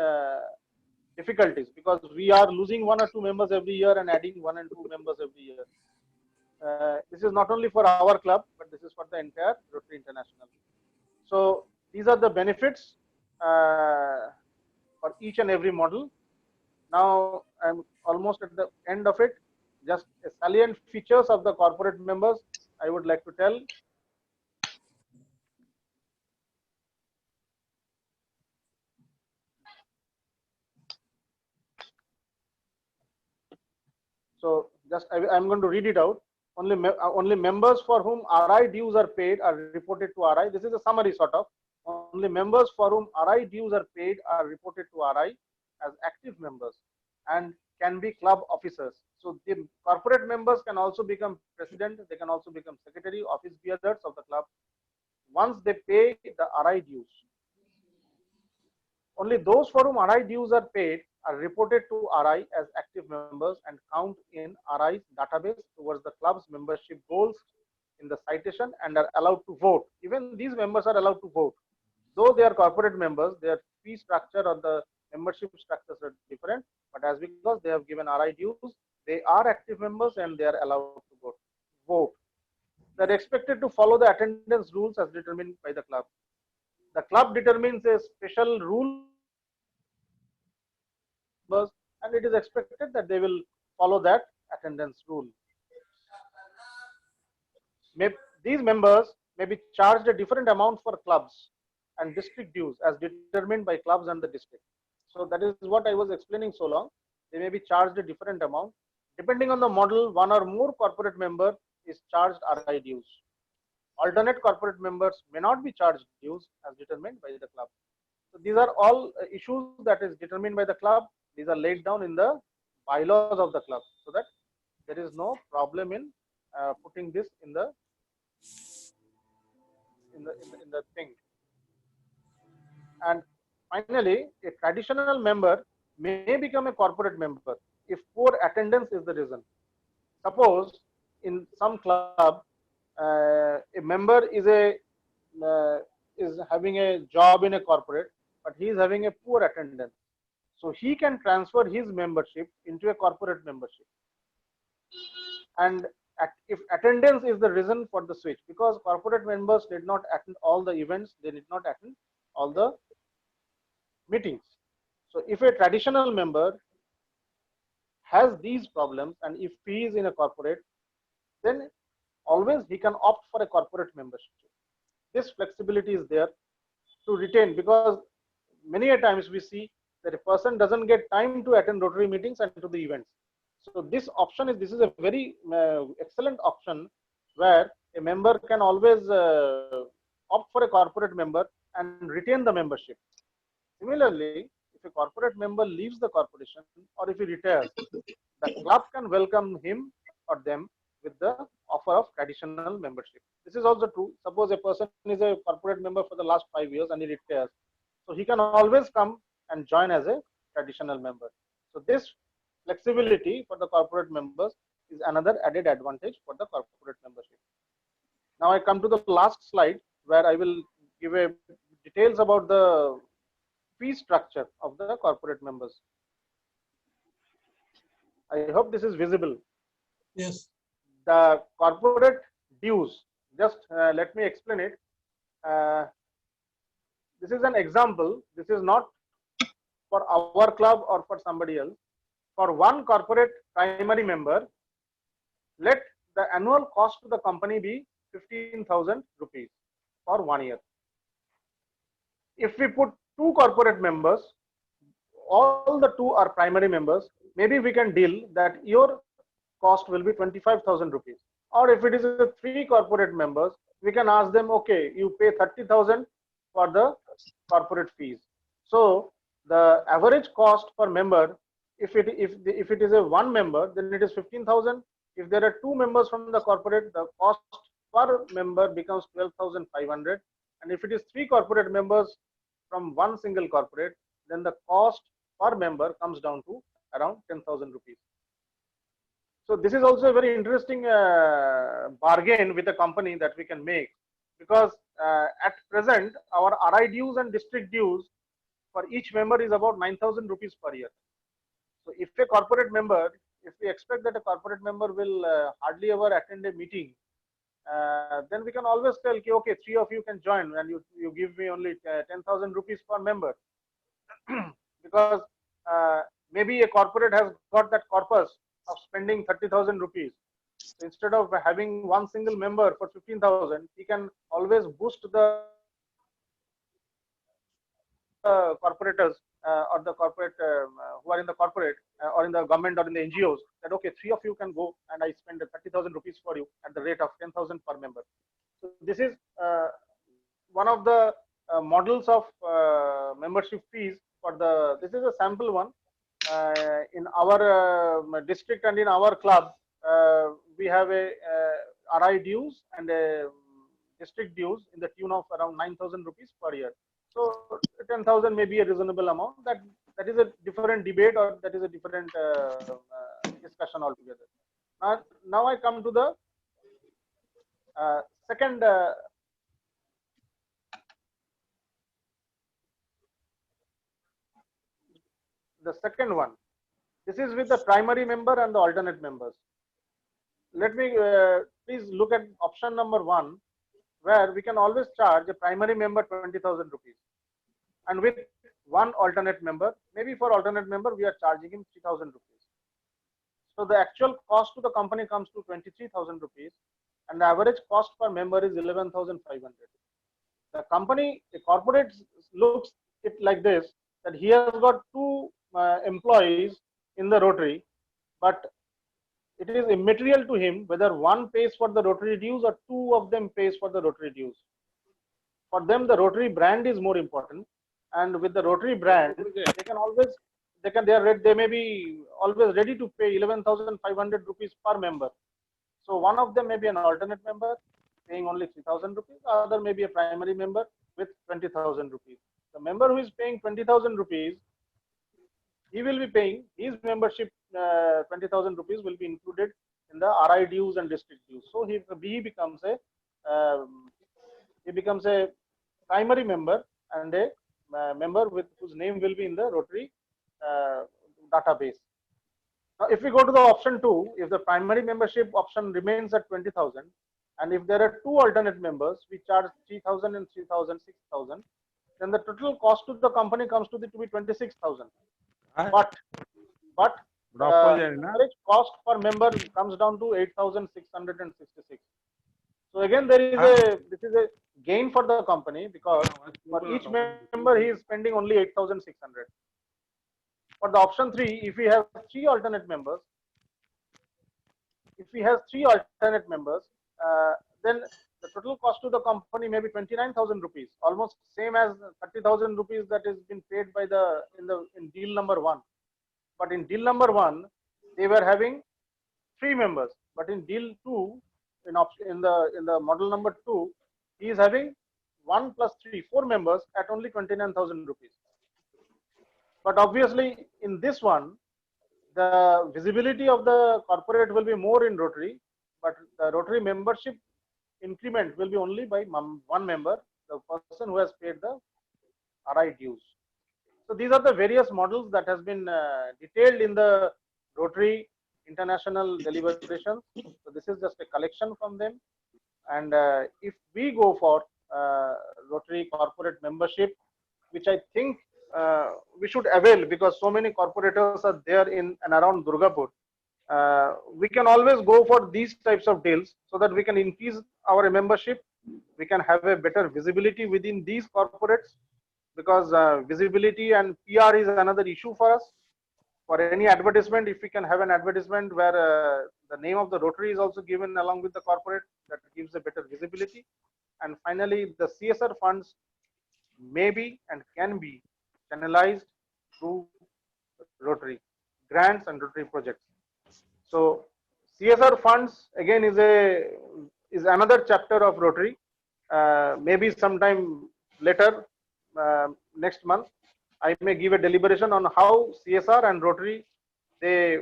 difficulties, because we are losing 1 or 2 members every year and adding 1 and 2 members every year. This is not only for our club, but this is for of the entire Rotary International. So these are the benefits for each and every model. Now I'm almost at the end of it. Just a salient features of the corporate members I would like to tell. So just I'm going to read it out. Only members for whom RI dues are paid are reported to RI. This is a summary sort of. Only members for whom RI dues are paid are reported to RI as active members and can be club officers. So the corporate members can also become president. They can also become secretary, office bearers of the club once they pay the RI dues. Only those for whom RI dues are paid are reported to RI as active members and count in RI's database towards the club's membership goals in the citation and are allowed to vote. Even these members are allowed to vote. Though they are corporate members, their fee structure or the membership structures are different, but as because they have given RI dues, they are active members and they are allowed to vote. They're expected to follow the attendance rules as determined by the club. The club determines a special rule and it is expected that they will follow that attendance rule. These members may be charged a different amount for clubs and district dues as determined by clubs and the district. So that is what I was explaining so long. They may be charged a different amount. Depending on the model, one or more corporate member is charged RI dues. Alternate corporate members may not be charged dues as determined by the club. So these are all issues that is determined by the club. These are laid down in the bylaws of the club so that there is no problem in putting this in the thing. And finally, a traditional member may become a corporate member if poor attendance is the reason. Suppose in some club, a member is having a job in a corporate, but he is having a poor attendance. So he can transfer his membership into a corporate membership. And if attendance is the reason for the switch, because corporate members did not attend all the events, they did not attend all the meetings. So if a traditional member has these problems and if he is in a corporate, then always he can opt for a corporate membership. This flexibility is there to retain, because many a times we see that a person doesn't get time to attend Rotary meetings and to the events. So this is a very excellent option where a member can always opt for a corporate member and retain the membership. Similarly, if a corporate member leaves the corporation or if he retires, the club can welcome him or them with the offer of traditional membership. This is also true. Suppose a person is a corporate member for the last 5 years and he retires, so he can always come and join as a traditional member. So this flexibility for the corporate members is another added advantage for the corporate membership. Now I come to the last slide where I will give a details about the fee structure of the corporate members. I hope this is visible. Yes. The corporate dues, just let me explain it. This is an example. This is not for our club or for somebody else. For one corporate primary member, let the annual cost to the company be 15,000 rupees for 1 year. If we put 2 corporate members, all the 2 are primary members, maybe we can deal that your cost will be 25,000 rupees. Or if it is 3 corporate members, we can ask them, okay, you pay 30,000 for the corporate fees. So the average cost per member, if it is a 1 member, then it is 15,000. If there are 2 members from the corporate, the cost per member becomes 12,500. And if it is 3 corporate members from one single corporate, then the cost per member comes down to around 10,000 rupees. So this is also a very interesting bargain with a company that we can make, because at present our RI dues and district dues for each member is about 9,000 rupees per year. So if a corporate member, if we expect that a corporate member will hardly ever attend a meeting, then we can always tell, okay, 3 of you can join, and you give me only 10,000 rupees per member. Because maybe a corporate has got that corpus of spending 30,000 rupees. So instead of having one single member for 15,000, he can always boost the corporators or the corporate who are in the corporate or in the government or in the NGOs, that okay, 3 of you can go and I spend 30,000 rupees for you at the rate of 10,000 per member. So this is one of the models of membership fees for the. This is a sample one. In our district and in our club, we have a RI dues and a district dues in the tune of around 9,000 rupees per year. So 10,000 may be a reasonable amount. That is a different debate, or that is a different discussion altogether. Now I come to the second. The second one. This is with the primary member and the alternate members. Let me please look at option number 1, where we can always charge a primary member 20,000 rupees, and with one alternate member, maybe for alternate member we are charging him 3,000 rupees. So the actual cost to the company comes to 23,000 rupees, and the average cost per member is 11,500. The company, the corporate looks it like this, that he has got 2 employees in the Rotary, but it is immaterial to him whether one pays for the Rotary dues or 2 of them pays for the Rotary dues. For them, the Rotary brand is more important, and with the Rotary brand, they can always they may be always ready to pay 11,500 rupees per member. So one of them may be an alternate member paying only 3,000 rupees, other may be a primary member with 20,000 rupees. The member who is paying 20,000 rupees, he will be paying his membership 20,000 rupees will be included in the RI dues and district dues. So he becomes a primary member and a member with whose name will be in the Rotary database. Now, if we go to the option 2, if the primary membership option remains at 20,000, and if there are 2 alternate members, we charge 3,000 and 3,000, 6,000, then the total cost to the company comes to be 26,000. But average cost per member comes down to 8,666. So again, this is a gain for the company, because for each member he is spending only 8,600. For the option 3, if we have 3 alternate members, then the total cost to the company may be 29,000 rupees, almost same as 30,000 rupees that is been paid by in deal number 1. But in deal number 1, they were having 3 members, but in deal 2, in the model number 2, he is having 1 plus 3, 4 members at only 29,000 rupees. But obviously, in this one, the visibility of the corporate will be more in Rotary, but the Rotary membership increment will be only by 1 member, the person who has paid the RI dues. So these are the various models that has been detailed in the Rotary international deliberations. So this is just a collection from them. And if we go for Rotary corporate membership, which I think we should avail, because so many corporators are there in and around Durgapur, we can always go for these types of deals so that we can increase our membership. We can have a better visibility within these corporates, because visibility and PR is another issue for us. For any advertisement, if we can have an advertisement where the name of the Rotary is also given along with the corporate, that gives a better visibility. And finally, the CSR funds may be and can be channelized through Rotary grants and Rotary projects. So CSR funds again is another chapter of Rotary. Maybe sometime later, next month, I may give a deliberation on how CSR and Rotary, they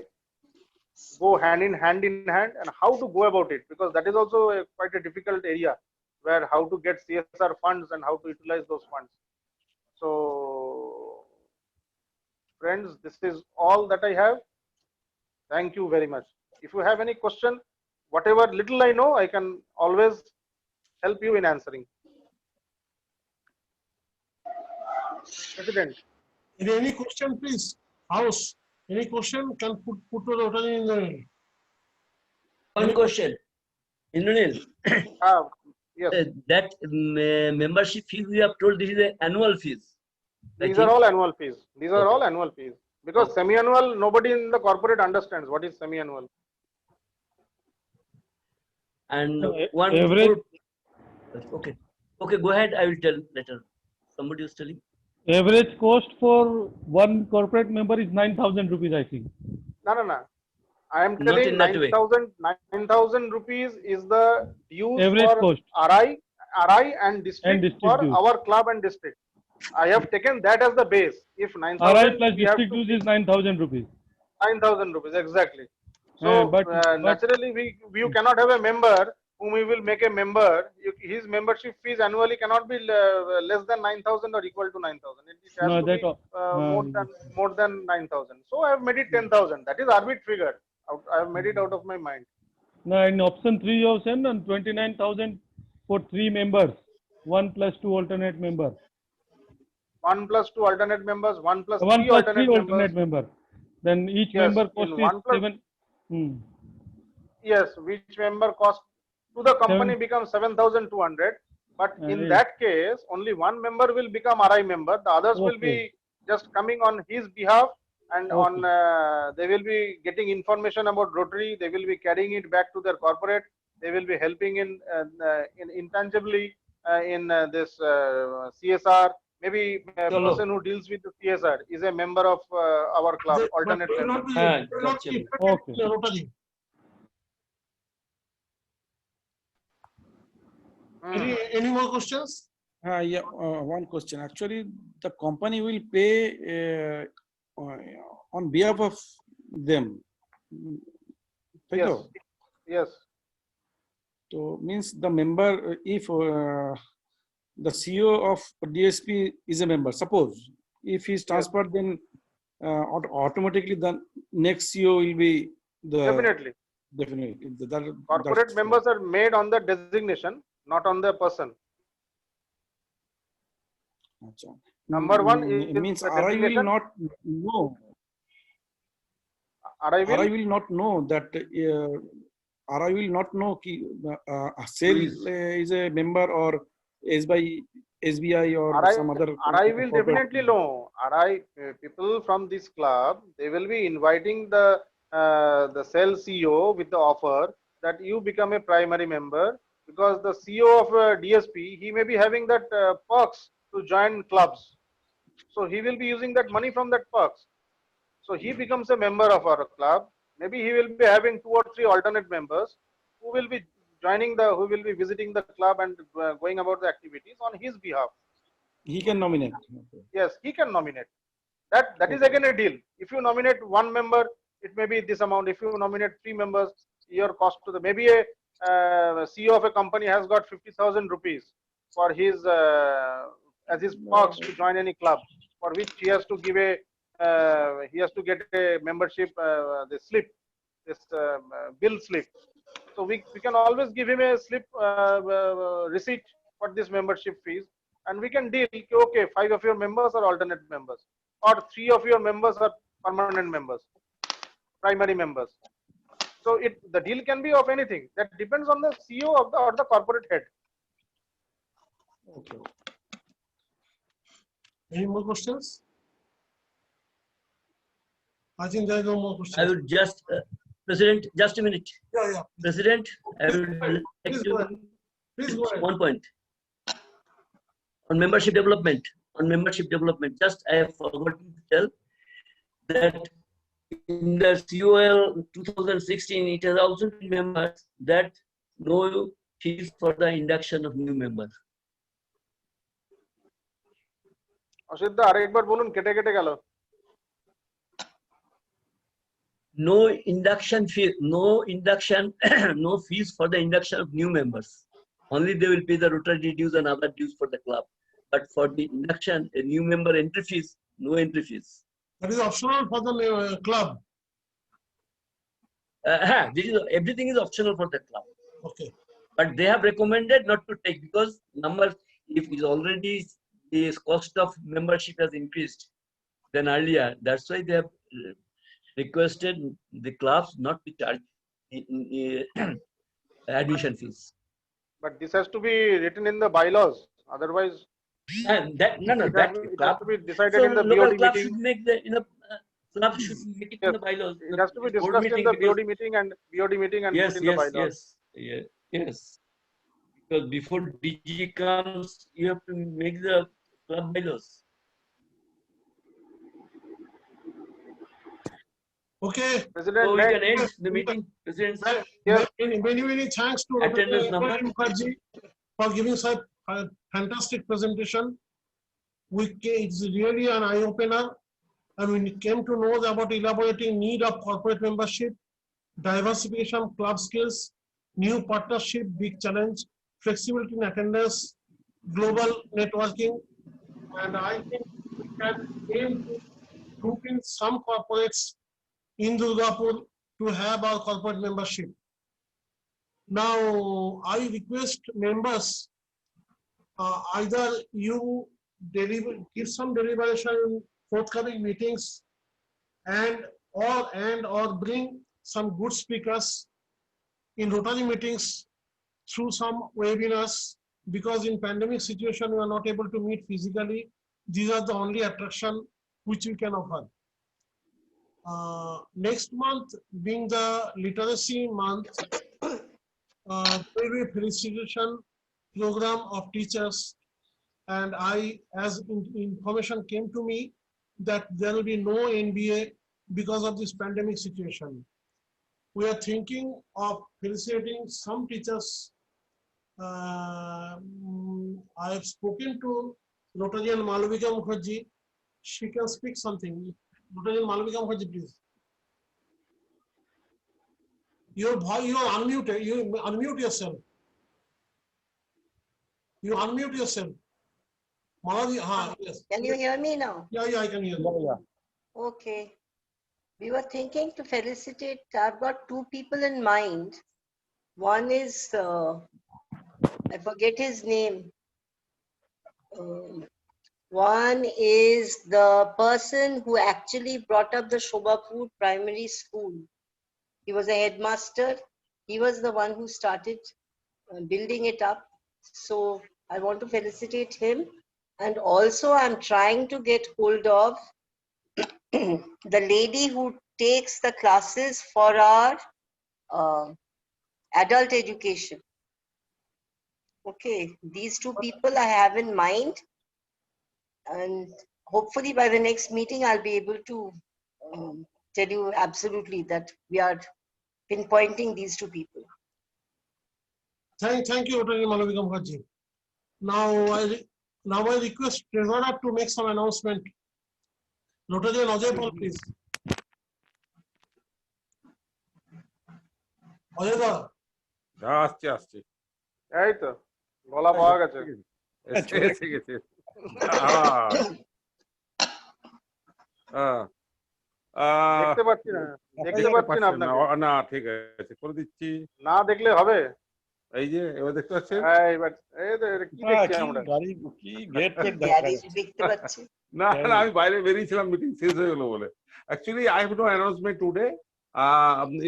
go hand in hand and how to go about it, because that is also quite a difficult area, where how to get CSR funds and how to utilize those funds. So friends, this is all that I have. Thank you very much. If you have any question, whatever little I know, I can always help you in answering. President. Any question, please? House, any question can put to Rotary in the. One question. Indranil, Yes, that membership fees we have told this is an annual fees. I these think. are all annual fees. These are Okay. all annual fees. Because Okay. semi-annual, nobody in the corporate understands what is semi-annual. And No, one average- more. Okay. Okay, go ahead. I will tell later. Somebody was telling. Average cost for one corporate member is 9,000 rupees, I think. No. I am Not telling in that way. 9,000 rupees is the dues Average for cost. RI and district district for dues. our club and district. I have taken that as the base. If RI 9,000, plus we have district to dues is 9,000 rupees. 9,000 rupees, exactly. So But naturally, you cannot have a member whom we will make a member. His membership fees annually cannot be less than 9,000 or equal to 9,000. It has no, to that be more than 9,000. So I have made it 10,000. That is arbitrary figure. I have made it out of my mind. no, in option 3 you have sent on 29,000 for 3 members, 1 plus 2 alternate member. 1 plus 2 alternate members, 1 plus 1 3 plus 3 alternate alternate members. member. Then each Yes, member in cost is 1 plus 7. Yes, which member cost to the company Seven. becomes 7,200. But in Right. that case, only one member will become RI member. The others will be just coming on his behalf, and on they will be getting information about Rotary. They will be carrying it back to their corporate. They will be helping in intangibly in this CSR. Maybe a Chalo. person who deals with the CSR is a member of our club, alternate But will member. not be- Ah, will not be gotcha. affected Okay. in the Rotary. Any more questions? Yeah, one question. Actually, the company will pay on behalf of them. Right Yes. now? Yes. So means the member, if the CEO of DSP is a member, suppose if he's transferred, then automatically the next CEO will be the Definitely. definitely. Corporate that's- members are made on the designation, not on the person. Acha. Number one is means the RI will designation. not know. RI RI will, will not know that RI will not know ki SAIL is a member or SBI or some other. RI will corporate. definitely know. RI people from this club, they will be inviting the SAIL CEO with the offer that you become a primary member, because the CEO of DSP, he may be having that perks to join clubs. So he will be using that money from that perks. So he becomes a member of our club. Maybe he will be having 2 or 3 alternate members who will be who will be visiting the club and going about the activities on his behalf. He can nominate. Yes, he can nominate. That is again a deal. If you nominate 1 member, it may be this amount. If you nominate 3 members, your cost to the maybe a CEO of a company has got 50,000 rupees for his as his perks to join any club, for which he has to give a he has to get a membership the slip, this bill slip. So we can always give him a slip receipt for this membership fees, and we can deal. Okay, 5 of your members are alternate members, or 3 of your members are permanent members, primary members. So the deal can be of anything. That depends on the CEO of the or the corporate head. Okay. Any more questions? I think there are no more I questions. would just, President, just a minute. Yeah. President, I would like Please go ahead. to Please go ahead. one point on membership development. On membership development, just I have forgotten to tell that in the COL 2016, it has also been members that no fees for the induction of new members. অসিদ্ধ আরেকবার বলুন, কেটে কেটে গেল। No induction fee, no induction, no fees for the induction of new members. Only they will pay the Rotary dues and other dues for the club. But for the induction, a new member entry fees, no entry fees. That is optional for the club. everything is optional for that club. Okay. But they have recommended not to take because number, if is already the cost of membership has increased than earlier. That's why they have requested the clubs not to charge admission fees. But this has to be written in the bylaws. Otherwise, And that no, it that has club. to be decided So in the local BOD club meeting. should make the club should make it in Yes, the bylaws. it has to be board discussed in meeting the because- BOD meeting and yes, put in the yes, bylaws. yes. Because before DG comes, you have to make the club bylaws. Okay. President, So we next, can end the meeting. President, sir. yes, Many thanks to Attendance Rotary number. Mukherjee for giving such a fantastic presentation. It's really an eye opener, and we came to know about elaborating need of corporate membership, diversification, club skills, new partnership, big challenge, flexibility in attendance, global networking, and I think we can aim to group in some corporates in Durgapur to have our corporate membership. Now, I request members, either you give some deliberation in forthcoming meetings or bring some good speakers in Rotary meetings through some webinars, because in pandemic situation, we are not able to meet physically. These are the only attraction which we can offer. Next month being the literacy month, there will be a felicitation program of teachers, and as information came to me that there will be no NBA because of this pandemic situation. We are thinking of felicitating some teachers. I have spoken to Rotarian Malavika Mukherjee. She can speak something. Rotarian Malavika Mukherjee, please. You are unmuted. You unmute yourself. You unmute yourself. Yes. Can you hear me now? Yeah, I can hear you. Okay. We were thinking to felicitate. I've got two people in mind. One is, I forget his name. One is the person who actually brought up the Shobhapur Primary School. He was a headmaster. He was the one who started building it up. So I want to felicitate him. And also I'm trying to get hold of the lady who takes the classes for our adult education. Okay, these two people I have in mind, and hopefully by the next meeting I'll be able to tell you absolutely that we are pinpointing these two people. Thank you, Rotarian Malavika Mukherjee. Now I request Treasurer to make some announcement. Rotarian Ajay Paul, please. Ajay da. আসছে আসছে এই তো গলা পাওয়া গেছে। এসে গেছে আহ, আহ, আহ, দেখতে পাচ্ছি না, দেখতে পাচ্ছি না আপনাকে। না ঠিক আছে করে দিচ্ছি। না দেখলে হবে। এই যে এবার দেখতে পাচ্ছেন? এইবার এই তো এটা কি দেখছি আমরা? গাড়ি কি গেট ফেট গ্যারেজ দেখতে পাচ্ছি। না না আমি বাইরে বেরিয়েছিলাম মিটিং শেষ হয়ে গেল বলে। Actually, I have no announcement today.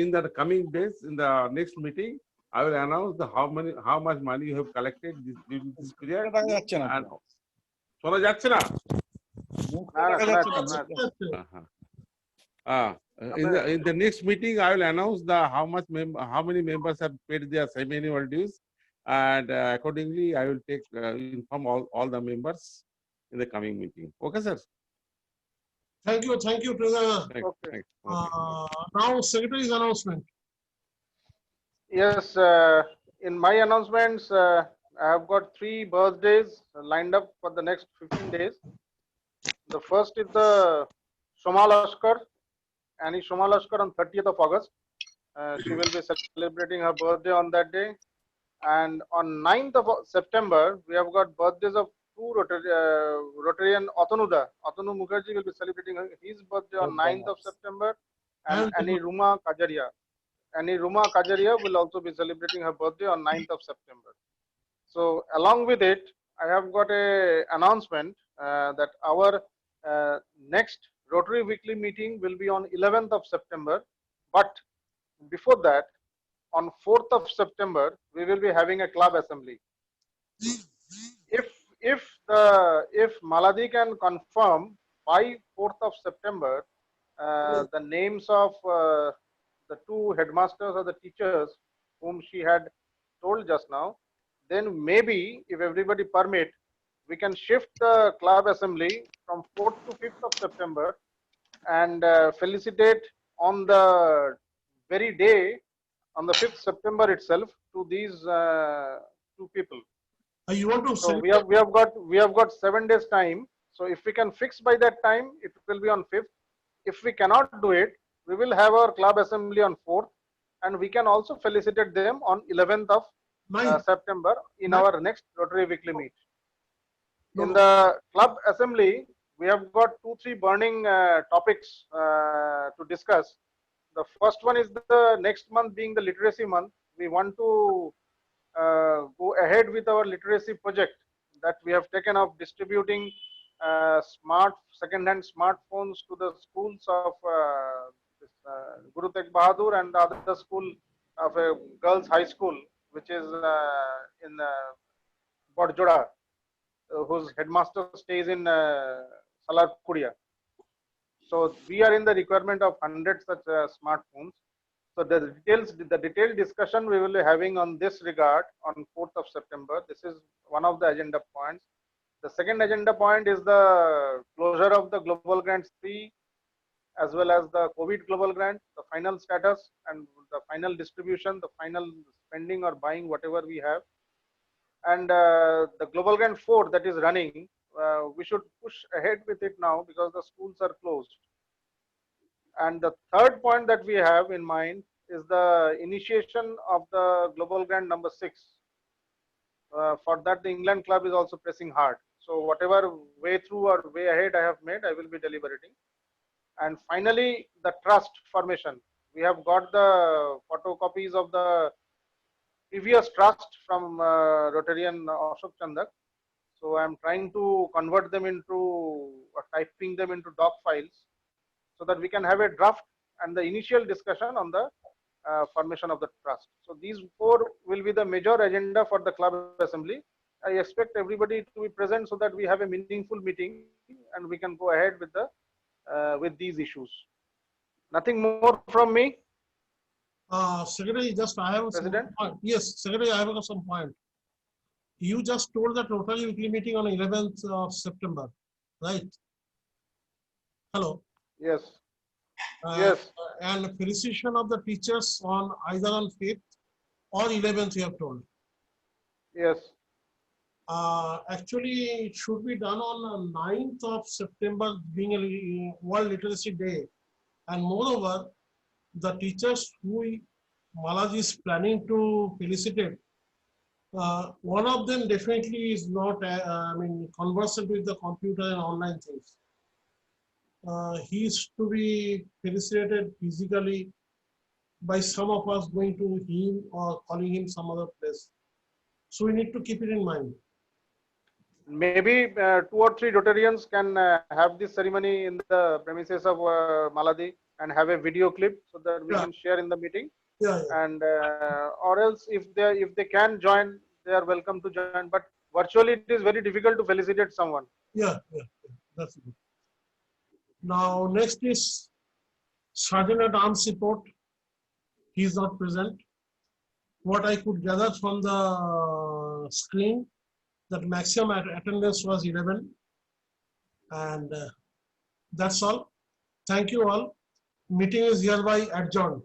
In the coming days, in the next meeting, I will announce how much money you have collected during this period. দেখা যাচ্ছে না। And শোনা যাচ্ছে না? না না দেখা যাচ্ছে না। Uh-huh. In the next meeting, I will announce how many members have paid their semi-annual dues, and accordingly, I will inform all the members in the coming meeting. Okay, sir. Thank you, Treasurer. Thanks. Okay. Thanks. Okay. Now, Secretary's announcement. Yes, in my announcements, I have got 3 birthdays lined up for the next 15 days. The first is the Shoma Lashkar, Annie Shoma Lashkar on 30th of August. She will be celebrating her birthday on that day. And on 9th of September, we have got birthdays of 2 Rotarian Atanu Mukherjee will be celebrating his birthday on 9th of September, and And- Annie Ruma Kajaria. Annie Ruma Kajaria will also be celebrating her birthday on 9th of September. So along with it, I have got a announcement that our next Rotary Weekly meeting will be on 11th of September. But before that, on 4th of September, we will be having a club assembly. If Maladi can confirm by 4th of September the names of the two headmasters or the teachers whom she had told just now, then maybe if everybody permit, we can shift the club assembly from 4th to 5th of September and felicitate on the very day, on the 5th September itself, to these two people. You want to So say, we have got 7 days time. So if we can fix by that time, it will be on 5th. If we cannot do it, we will have our club assembly on 4th, and we can also felicitate them on 11th of Ninth. September in Ninth. our next Rotary Weekly meet. No, In no. the club assembly, we have got 2-3 burning topics to discuss. The first one is the next month being the literacy month. We want to go ahead with our literacy project that we have taken of distributing second-hand smartphones to the schools of Guru Tegh Bahadur and the other school of a girls' high school, which is in Bodjoda, whose headmaster stays in Salarkudia. So we are in the requirement of 100 such smartphones. So the detailed discussion we will be having on this regard on 4th of September. This is one of the agenda points. The second agenda point is the closure of the Global Grants 3 as well as the COVID Global Grant, the final status and the final distribution, the final spending or buying whatever we have. And the Global Grant 4 that is running, we should push ahead with it now because the schools are closed. And the third point that we have in mind is the initiation of the Global Grant number 6. For that, the England Club is also pressing hard. So whatever way through or way ahead I have made, I will be deliberating. And finally, the trust formation. We have got the photocopies of the previous trust from Rotarian Ashok Chandak. So I'm trying to convert them into, or typing them into doc files, so that we can have a draft and the initial discussion on the formation of the trust. So these 4 will be the major agenda for the club assembly. I expect everybody to be present so that we have a meaningful meeting and we can go ahead with the with these issues. Nothing more from me. Secretary, just I have some President? point. Yes, Secretary, I have some point. You just told that Rotary Weekly meeting on 11th of September, right? Hello. Yes. Uh, Yes. And felicitation of the teachers on either on 5th or 11th, you have told. Yes. Actually, it should be done on 9th of September, being a World Literacy Day. And moreover, the teachers who Maladi is planning to felicitate, one of them definitely is not, conversant with the computer and online things. He is to be felicitated physically by some of us going to him or calling him some other place. So we need to keep it in mind. Maybe 2 or 3 Rotarians can have this ceremony in the premises of Maladi and have a video clip so that we can share in the meeting. Yeah, yeah. And or else if they can join, they are welcome to join. But virtually it is very difficult to felicitate someone. Yeah, that's good. Now, next is Sergeant at Arms report. He is not present. What I could gather from the screen, that maximum attendance was 11. And that's all. Thank you all. Meeting is hereby adjourned.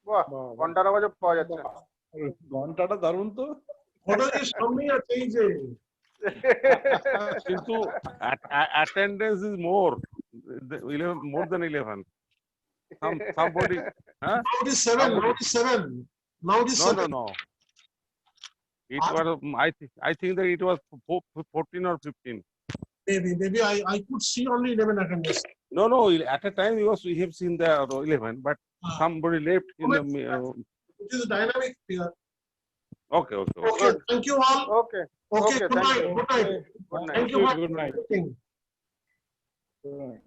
বাহ, ঘন্টার আওয়াজে পাওয়া যাচ্ছে। ঘন্টাটা দারুণ তো। Order is coming at change. কিন্তু attendance is more than 11. Somebody, huh? Now it is 7. Now it is 7. Now it is 7. No. It was, I think that it was 14 or 15. Maybe I could see only 11 attendance. No, no, at a time we have seen the 11, but Ah. somebody left in the, It is dynamic here. okay, okay, okay. Okay, thank you all. Okay. Okay, Okay, good thank night. you. Good night. Good night. Thank you for Good night. everything. Good night.